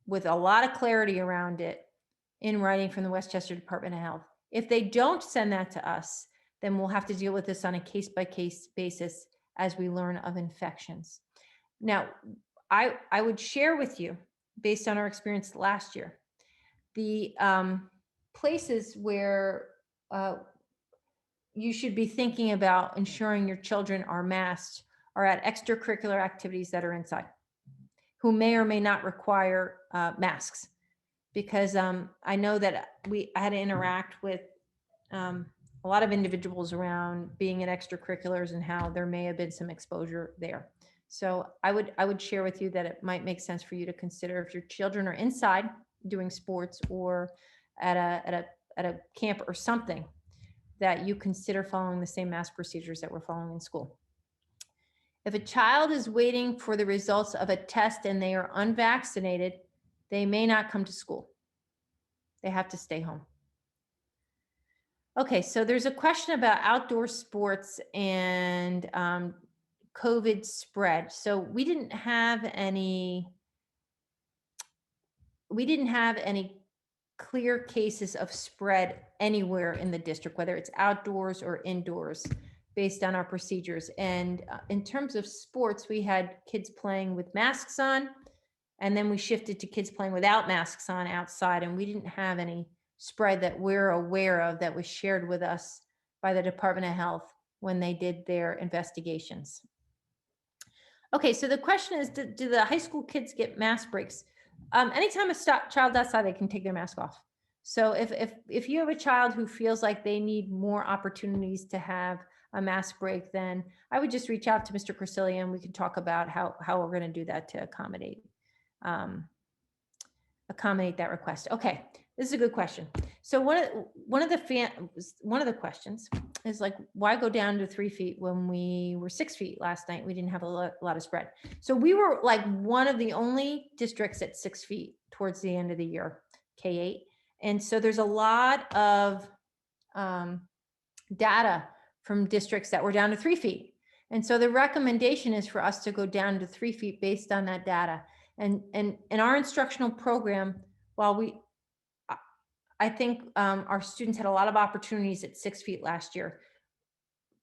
with a lot of clarity around it in writing from the Westchester Department of Health. If they don't send that to us, then we'll have to deal with this on a case-by-case basis as we learn of infections. Now, I would share with you, based on our experience last year, the places where you should be thinking about ensuring your children are masked are at extracurricular activities that are inside, who may or may not require masks. Because I know that I had to interact with a lot of individuals around being in extracurriculars and how there may have been some exposure there. So I would share with you that it might make sense for you to consider, if your children are inside doing sports or at a camp or something, that you consider following the same mask procedures that we're following in school. If a child is waiting for the results of a test and they are unvaccinated, they may not come to school. They have to stay home. Okay, so there's a question about outdoor sports and COVID spread. So we didn't have any clear cases of spread anywhere in the district, whether it's outdoors or indoors, based on our procedures. And in terms of sports, we had kids playing with masks on, and then we shifted to kids playing without masks on outside, and we didn't have any spread that we're aware of that was shared with us by the Department of Health when they did their investigations. Okay, so the question is, do the high school kids get mask breaks? Anytime a child outside, they can take their mask off. So if you have a child who feels like they need more opportunities to have a mask break, then I would just reach out to Mr. Crescilia and we can talk about how we're going to do that to accommodate that request. Okay, this is a good question. So one of the questions is like, why go down to 3 feet when we were 6 feet last night? We didn't have a lot of spread. So we were like one of the only districts at 6 feet towards the end of the year, K-8. And so there's a lot of data from districts that were down to 3 feet. And so the recommendation is for us to go down to 3 feet based on that data. And in our instructional program, while I think our students had a lot of opportunities at 6 feet last year,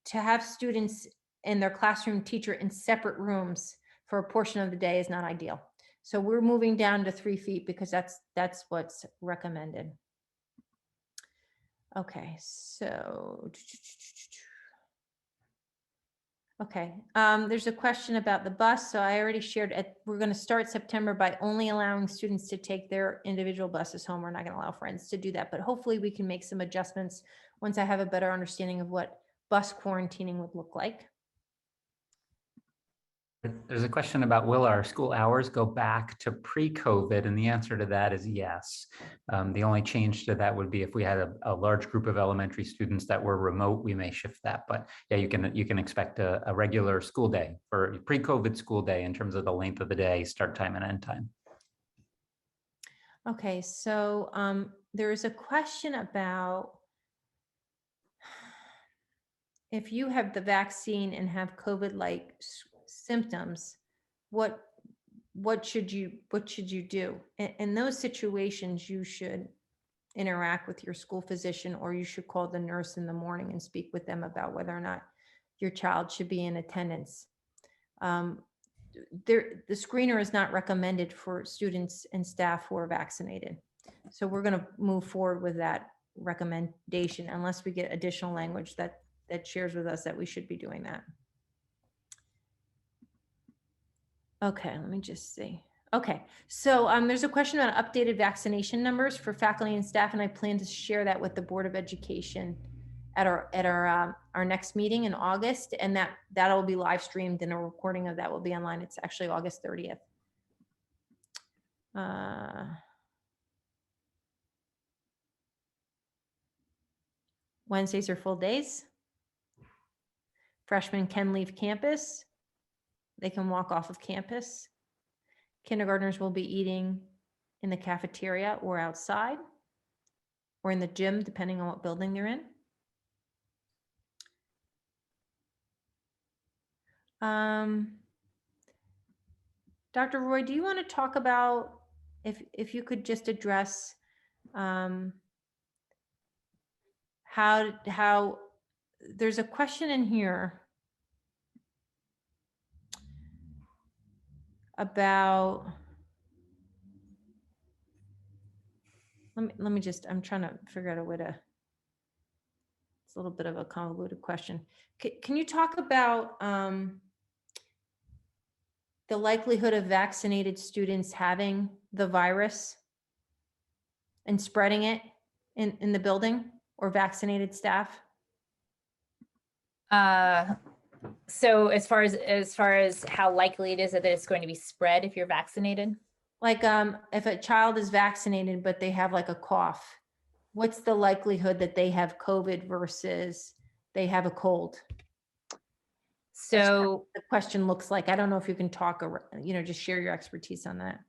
to have students and their classroom teacher in separate rooms for a portion of the day is not ideal. So we're moving down to 3 feet because that's what's recommended. Okay, so. Okay, there's a question about the bus. So I already shared we're going to start September by only allowing students to take their individual buses home. We're not going to allow friends to do that, but hopefully we can make some adjustments once I have a better understanding of what bus quarantining would look like. There's a question about, will our school hours go back to pre-COVID? And the answer to that is yes. The only change to that would be if we had a large group of elementary students that were remote, we may shift that. But yeah, you can expect a regular school day for pre-COVID school day in terms of the length of the day, start time and end time. Okay, so there is a question about if you have the vaccine and have COVID-like symptoms, what should you do? In those situations, you should interact with your school physician, or you should call the nurse in the morning and speak with them about whether or not your child should be in attendance. The screener is not recommended for students and staff who are vaccinated. So we're going to move forward with that recommendation unless we get additional language that shares with us that we should be doing that. Okay, let me just see. Okay, so there's a question about updated vaccination numbers for faculty and staff, and I plan to share that with the Board of Education at our next meeting in August, and that'll be live streamed, and a recording of that will be online. It's actually August 30th. Wednesdays are full days. Freshmen can leave campus. They can walk off of campus. Kindergartners will be eating in the cafeteria or outside or in the gym, depending on what building they're in. Dr. Roy, do you want to talk about, if you could just address how there's a question in here about, let me just, I'm trying to figure out a way to, it's a little bit of a convoluted question. Can you talk about the likelihood of vaccinated students having the virus and spreading it in the building, or vaccinated staff? So as far as how likely it is that it's going to be spread if you're vaccinated? Like, if a child is vaccinated, but they have like a cough, what's the likelihood that they have COVID versus they have a cold? So The question looks like, I don't know if you can talk, just share your expertise on that.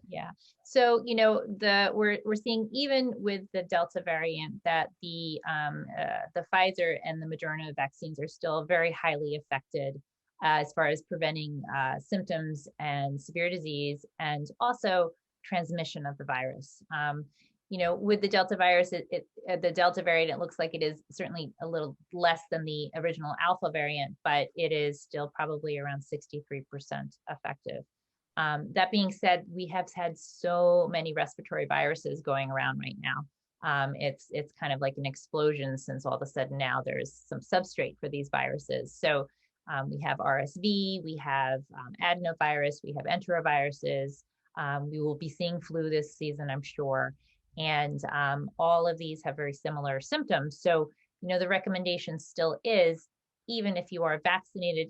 yeah. So, we're seeing, even with the Delta variant, that the Pfizer and the Moderna vaccines are still very highly affected as far as preventing symptoms and severe disease, and also transmission of the virus. With the Delta virus, the Delta variant, it looks like it is certainly a little less than the original Alpha variant, but it is still probably around 63% effective. That being said, we have had so many respiratory viruses going around right now. It's kind of like an explosion, since all of a sudden now there's some substrate for these viruses. So we have RSV, we have adenovirus, we have enteroviruses. We will be seeing flu this season, I'm sure. And all of these have very similar symptoms. So, the recommendation still is, even if you are vaccinated,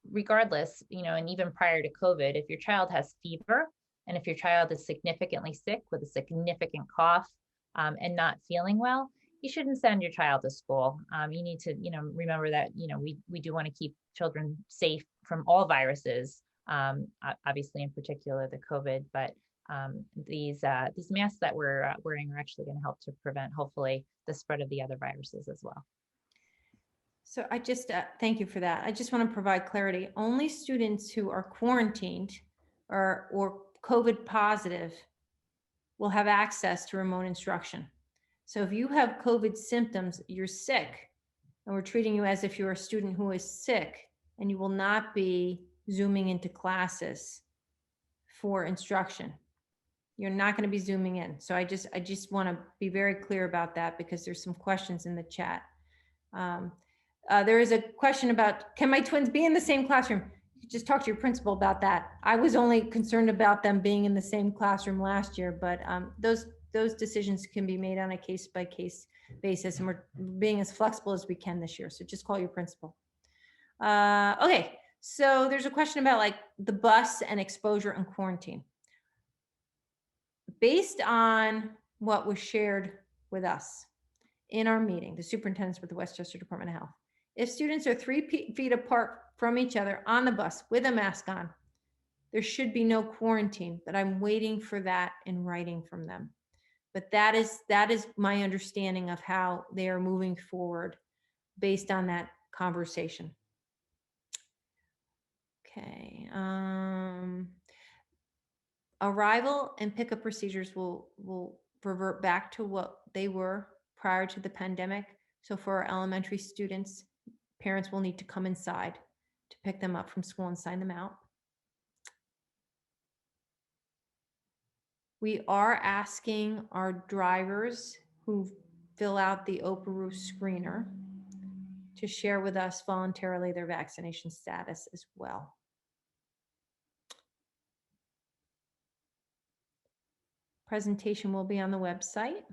regardless, and even prior to COVID, if your child has fever, and if your child is significantly sick with a significant cough and not feeling well, you shouldn't send your child to school. You need to, remember that, we do want to keep children safe from all viruses, obviously in particular the COVID, but these masks that we're wearing are actually going to help to prevent, hopefully, the spread of the other viruses as well. So I just, thank you for that. I just want to provide clarity. Only students who are quarantined or COVID positive will have access to remote instruction. So if you have COVID symptoms, you're sick, and we're treating you as if you're a student who is sick, and you will not be Zooming into classes for instruction. You're not going to be Zooming in. So I just want to be very clear about that, because there's some questions in the chat. There is a question about, can my twins be in the same classroom? You just talk to your principal about that. I was only concerned about them being in the same classroom last year, but those decisions can be made on a case-by-case basis, and we're being as flexible as we can this year. So just call your principal. Okay, so there's a question about like the bus and exposure and quarantine. Based on what was shared with us in our meeting, the superintendents with the Westchester Department of Health, if students are 3 feet apart from each other on the bus with a mask on, there should be no quarantine, but I'm waiting for that in writing from them. But that is my understanding of how they are moving forward based on that conversation. Okay. Arrival and pickup procedures will revert back to what they were prior to the pandemic. So for our elementary students, parents will need to come inside to pick them up from school and sign them out. We are asking our drivers who fill out the OPERU screener to share with us voluntarily their vaccination status as well. Presentation will be on the website.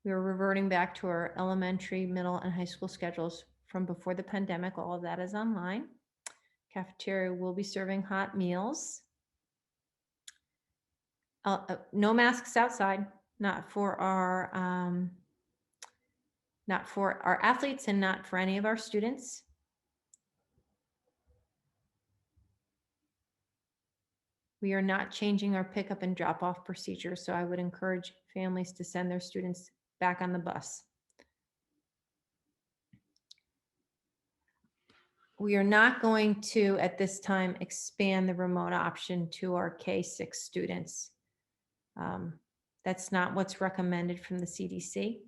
We are reverting back to our elementary, middle, and high school schedules from before the pandemic. All of that is online. Cafeteria will be serving hot meals. No masks outside, not for our athletes and not for any of our students. We are not changing our pickup and drop off procedure, so I would encourage families to send their students back on the bus. We are not going to, at this time, expand the remote option to our K-6 students. That's not what's recommended from the CDC.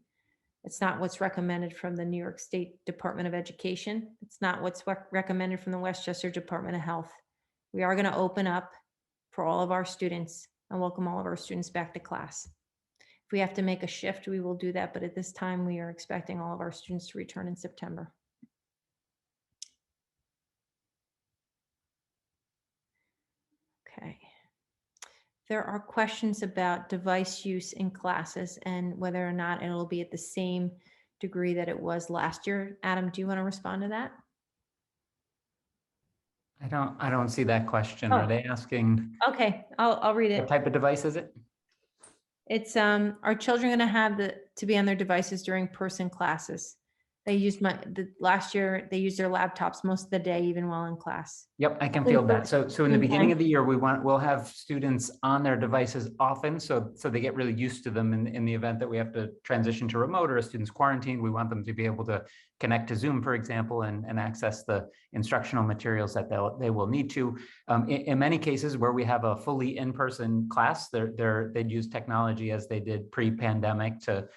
It's not what's recommended from the New York State Department of Education. It's not what's recommended from the Westchester Department of Health. We are going to open up for all of our students and welcome all of our students back to class. If we have to make a shift, we will do that. But at this time, we are expecting all of our students to return in September. Okay. There are questions about device use in classes and whether or not it'll be at the same degree that it was last year. Adam, do you want to respond to that? I don't see that question. Oh. Are they asking Okay, I'll read what it. type of device is it? It's are children going to have to be on their devices during person classes? They used last year they used their laptops most of the day, even while in class. Yep, I can feel that. So in the beginning of the year, we'll have students on their devices often, so they get really used to them. In the event that we have to transition to remote or a student's quarantined, we want them to be able to connect to Zoom, for example, and access the instructional materials that they will need to. In many cases where we have a fully in-person class, they'd use technology as they did pre-pandemic to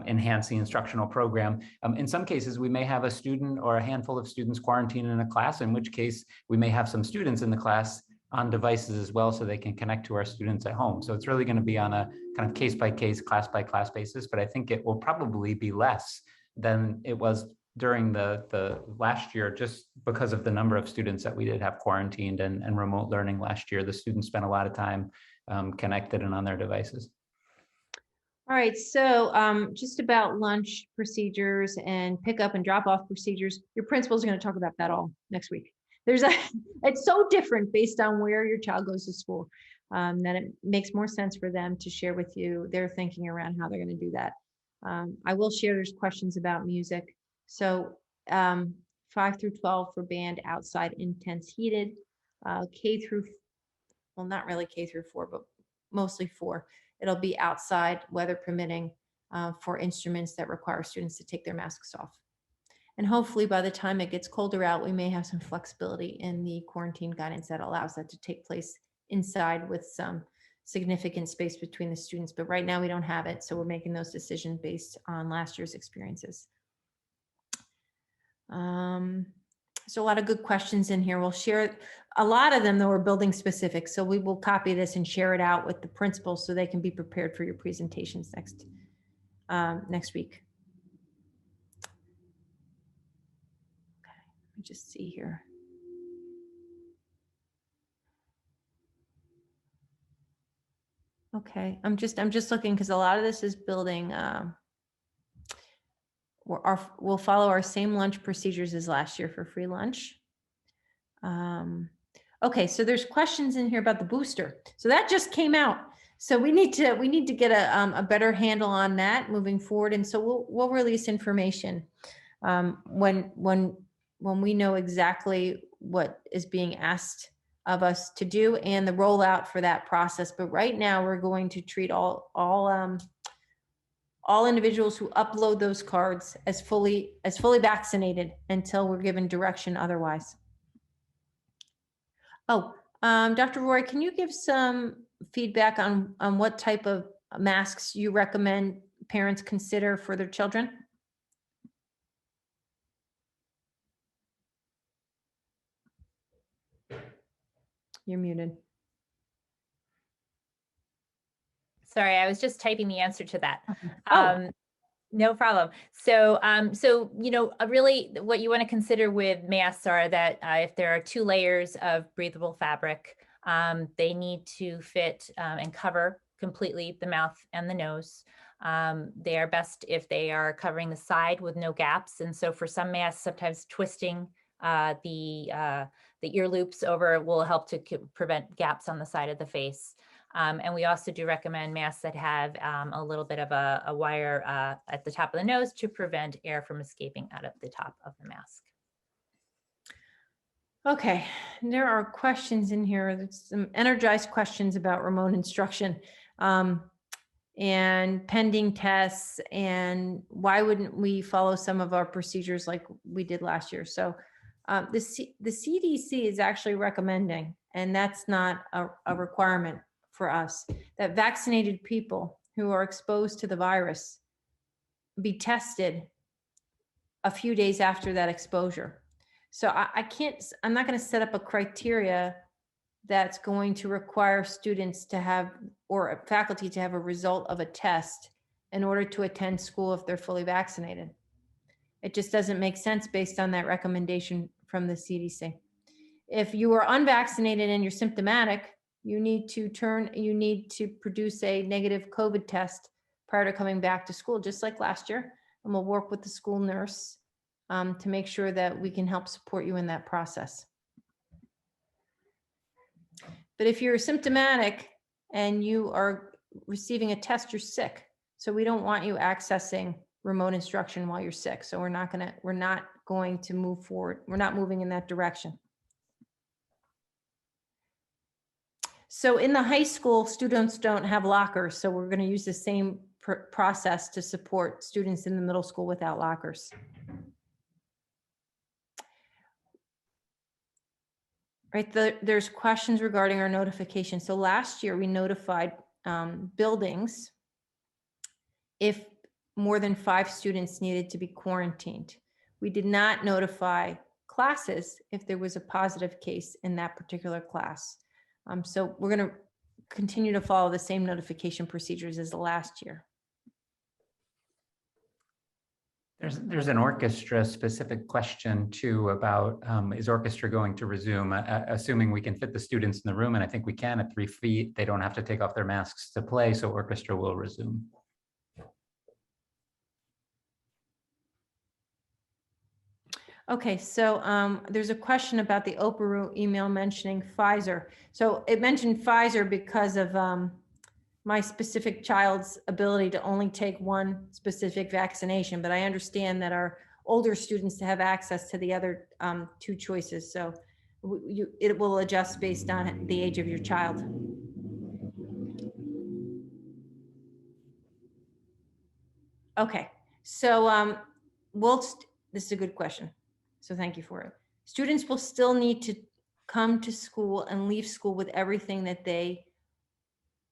enhance the instructional program. In some cases, we may have a student or a handful of students quarantined in a class, in which case we may have some students in the class on devices as well, so they can connect to our students at home. So it's really going to be on a kind of case-by-case, class-by-class basis, but I think it will probably be less than it was during the last year, just because of the number of students that we did have quarantined and remote learning last year. The students spent a lot of time connected and on their devices. All right, so just about lunch procedures and pickup and drop off procedures, your principals are going to talk about that all next week. It's so different based on where your child goes to school that it makes more sense for them to share with you their thinking around how they're going to do that. I will share there's questions about music. So 5 through 12 for band outside intense heated, K through, well, not really K through 4, but mostly 4. It'll be outside, weather permitting, for instruments that require students to take their masks off. And hopefully by the time it gets colder out, we may have some flexibility in the quarantine guidance that allows that to take place inside with some significant space between the students. But right now we don't have it, so we're making those decisions based on last year's experiences. So a lot of good questions in here. We'll share a lot of them, though, are building specific. So we will copy this and share it out with the principals so they can be prepared for your presentations next week. Okay, let me just see here. Okay, I'm just looking because a lot of this is building. We'll follow our same lunch procedures as last year for free lunch. Okay, so there's questions in here about the booster. So that just came out. So we need to get a better handle on that moving forward. And so we'll release information when we know exactly what is being asked of us to do and the rollout for that process. But right now we're going to treat all individuals who upload those cards as fully vaccinated until we're given direction otherwise. Oh, Dr. Roy, can you give some feedback on what type of masks you recommend parents consider for their children? You're muted. Sorry, I was just typing the answer to that. Okay. Oh. No problem. So, really what you want to consider with masks are that if there are 2 layers of breathable fabric, they need to fit and cover completely the mouth and the nose. They are best if they are covering the side with no gaps. And so for some masks, sometimes twisting the ear loops over will help to prevent gaps on the side of the face. And we also do recommend masks that have a little bit of a wire at the top of the nose to prevent air from escaping out of the top of the mask. Okay, there are questions in here. There's some energized questions about remote instruction and pending tests, and why wouldn't we follow some of our procedures like we did last year? So the CDC is actually recommending, and that's not a requirement for us, that vaccinated people who are exposed to the virus be tested a few days after that exposure. So I'm not going to set up a criteria that's going to require students to have, or faculty to have, a result of a test in order to attend school if they're fully vaccinated. It just doesn't make sense based on that recommendation from the CDC. If you are unvaccinated and you're symptomatic, you need to produce a negative COVID test prior to coming back to school, just like last year. And we'll work with the school nurse to make sure that we can help support you in that process. But if you're symptomatic and you are receiving a test, you're sick. So we don't want you accessing remote instruction while you're sick. So we're not going to move forward. We're not moving in that direction. So in the high school, students don't have lockers. So we're going to use the same process to support students in the middle school without lockers. Right, there's questions regarding our notification. So last year we notified buildings if more than 5 students needed to be quarantined. We did not notify classes if there was a positive case in that particular class. So we're going to continue to follow the same notification procedures as the last year. There's an orchestra specific question too about is orchestra going to resume, assuming we can fit the students in the room, and I think we can at 3 feet. They don't have to take off their masks to play, so orchestra will resume. Okay, so there's a question about the Oprah email mentioning Pfizer. So it mentioned Pfizer because of my specific child's ability to only take one specific vaccination, but I understand that our older students have access to the other 2 choices. So it will adjust based on the age of your child. Okay, so this is a good question. So thank you for it. Students will still need to come to school and leave school with everything that they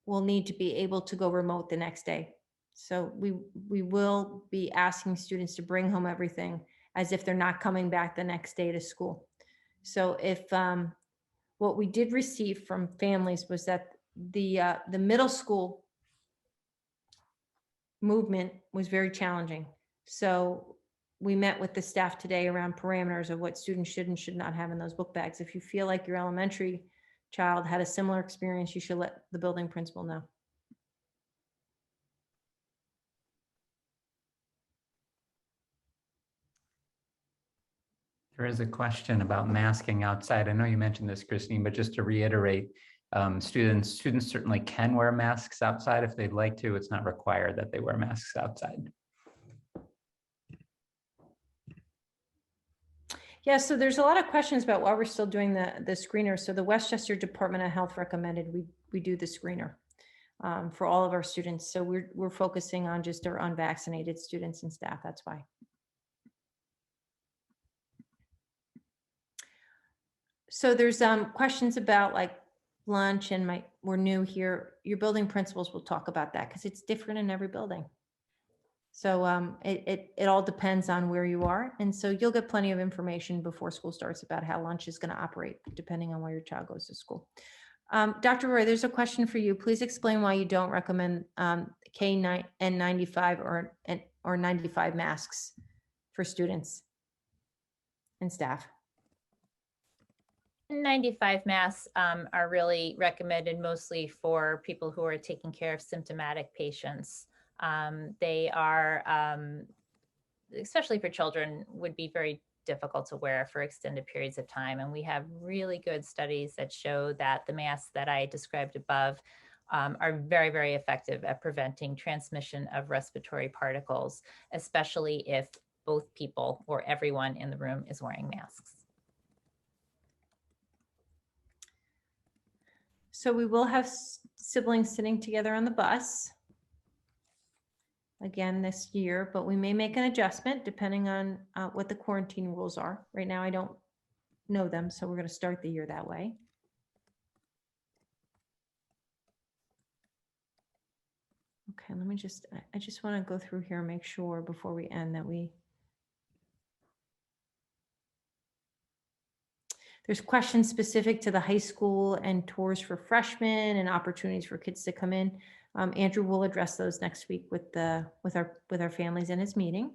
will need to be able to go remote the next day. So we will be asking students to bring home everything as if they're not coming back the next day to school. So if what we did receive from families was that the middle school movement was very challenging. So we met with the staff today around parameters of what students should and should not have in those book bags. If you feel like your elementary child had a similar experience, you should let the building principal know. There is a question about masking outside. I know you mentioned this, Christine, but just to reiterate, students certainly can wear masks outside if they'd like to. It's not required that they wear masks outside. Yeah, so there's a lot of questions about why we're still doing the screener. So the Westchester Department of Health recommended we do the screener for all of our students. So we're focusing on just our unvaccinated students and staff. That's why. So there's questions about like lunch and we're new here. Your building principals will talk about that because it's different in every building. So it all depends on where you are. And so you'll get plenty of information before school starts about how lunch is going to operate, depending on where your child goes to school. Dr. Roy, there's a question for you. Please explain why you don't recommend N95 or 95 masks for students and staff. 95 masks are really recommended mostly for people who are taking care of symptomatic patients. They are, especially for children, would be very difficult to wear for extended periods of time. And we have really good studies that show that the masks that I described above are very, very effective at preventing transmission of respiratory particles, especially if both people or everyone in the room is wearing masks. So we will have siblings sitting together on the bus again this year, but we may make an adjustment depending on what the quarantine rules are. Right now, I don't know them, so we're going to start the year that way. Okay, let me I just want to go through here and make sure before we end that there's questions specific to the high school and tours for freshmen and opportunities for kids to come in. Andrew will address those next week with our families in his meeting.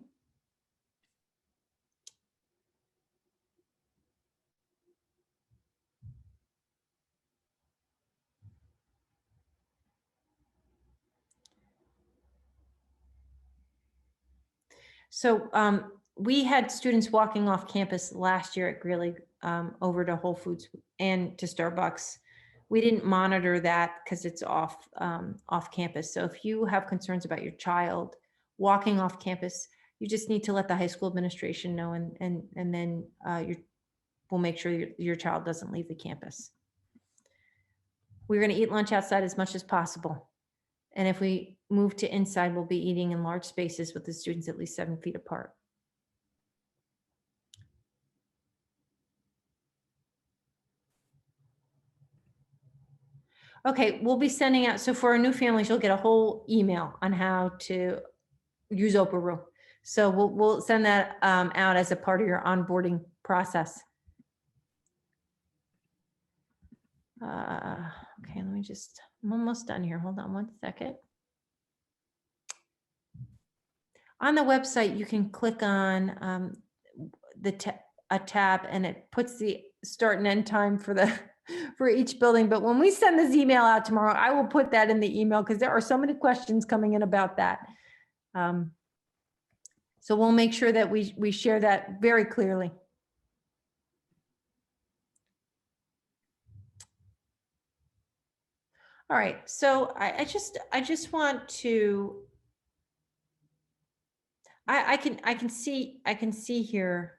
So we had students walking off campus last year at Greeley over to Whole Foods and to Starbucks. We didn't monitor that because it's off campus. So if you have concerns about your child walking off campus, you just need to let the high school administration know, and then we'll make sure your child doesn't leave the campus. We're going to eat lunch outside as much as possible. And if we move to inside, we'll be eating in large spaces with the students at least 7 feet apart. Okay, we'll be sending out, so for our new families, you'll get a whole email on how to use Operu. So we'll send that out as a part of your onboarding process. Okay, I'm almost done here. Hold on one second. On the website, you can click on a tab, and it puts the start and end time for each building. But when we send this email out tomorrow, I will put that in the email because there are so many questions coming in about that. So we'll make sure that we share that very clearly. All right, so I just want to. I can see here.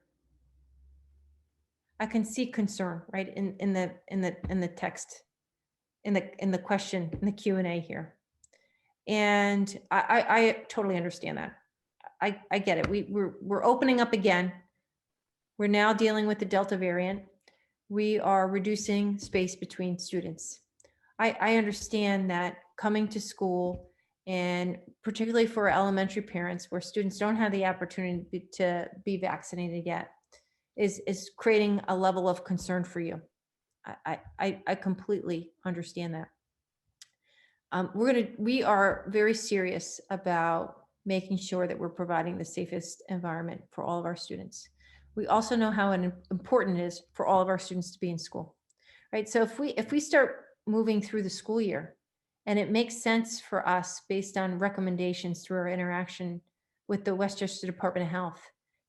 I can see concern, right, in the text, in the question, in the Q&A here, and I totally understand that. I get it. We're opening up again. We're now dealing with the Delta variant. We are reducing space between students. I understand that coming to school, and particularly for elementary parents where students don't have the opportunity to be vaccinated yet, is creating a level of concern for you. I completely understand that. We are very serious about making sure that we're providing the safest environment for all of our students. We also know how important it is for all of our students to be in school, right? So if we start moving through the school year, and it makes sense for us based on recommendations through our interaction with the Westchester Department of Health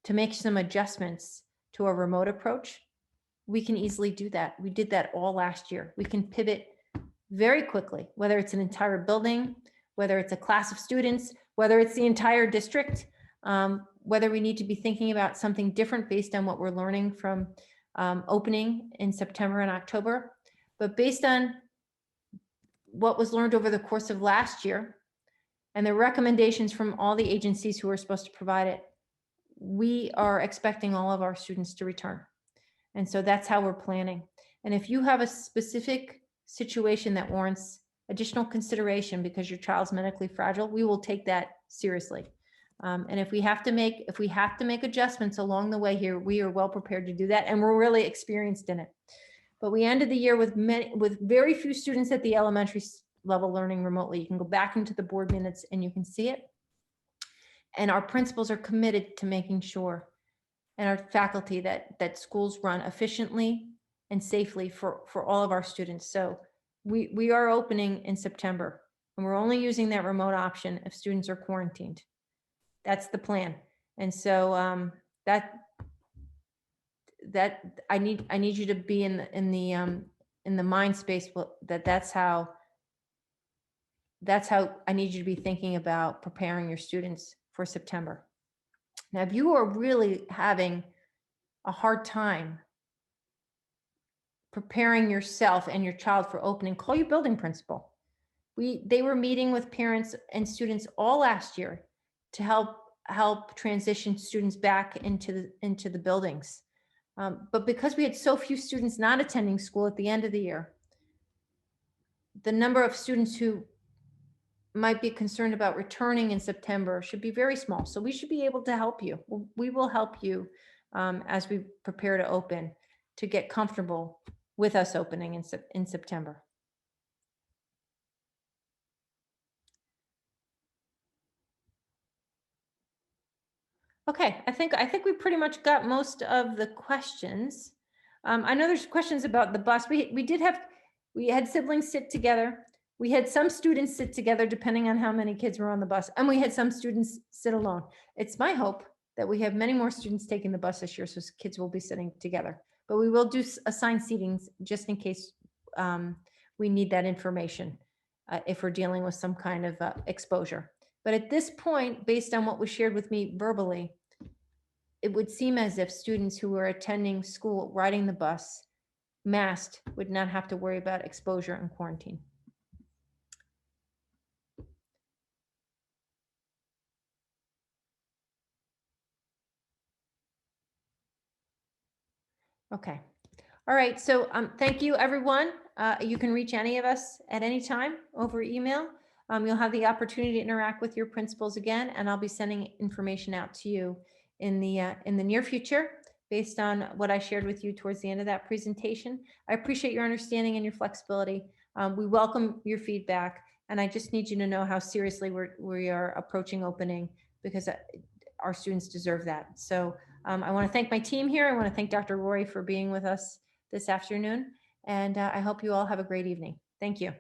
to make some adjustments to our remote approach, we can easily do that. We did that all last year. We can pivot very quickly, whether it's an entire building, whether it's a class of students, whether it's the entire district, whether we need to be thinking about something different based on what we're learning from opening in September and October. But based on what was learned over the course of last year and the recommendations from all the agencies who are supposed to provide it, we are expecting all of our students to return. And so that's how we're planning. And if you have a specific situation that warrants additional consideration because your child's medically fragile, we will take that seriously. And if we have to make adjustments along the way here, we are well prepared to do that, and we're really experienced in it. But we ended the year with very few students at the elementary level learning remotely. You can go back into the board minutes and you can see it. And our principals are committed to making sure, and our faculty, that schools run efficiently and safely for all of our students. So we are opening in September, and we're only using that remote option if students are quarantined. That's the plan. And so that I need you to be in the mind space that's how I need you to be thinking about preparing your students for September. Now, if you are really having a hard time preparing yourself and your child for opening, call your building principal. They were meeting with parents and students all last year to help transition students back into the buildings. But because we had so few students not attending school at the end of the year, the number of students who might be concerned about returning in September should be very small. So we should be able to help you. We will help you as we prepare to open, to get comfortable with us opening in September. Okay, I think we pretty much got most of the questions. I know there's questions about the bus. We had siblings sit together. We had some students sit together depending on how many kids were on the bus, and we had some students sit alone. It's my hope that we have many more students taking the bus this year, so kids will be sitting together. But we will do assigned seatings just in case we need that information if we're dealing with some kind of exposure. But at this point, based on what was shared with me verbally, it would seem as if students who were attending school, riding the bus, masked, would not have to worry about exposure and quarantine. Okay. All right. So thank you, everyone. You can reach any of us at any time over email. You'll have the opportunity to interact with your principals again, and I'll be sending information out to you in the near future based on what I shared with you towards the end of that presentation. I appreciate your understanding and your flexibility. We welcome your feedback, and I just need you to know how seriously we are approaching opening, because our students deserve that. So I want to thank my team here. I want to thank Dr. Roy for being with us this afternoon, and I hope you all have a great evening. Thank you.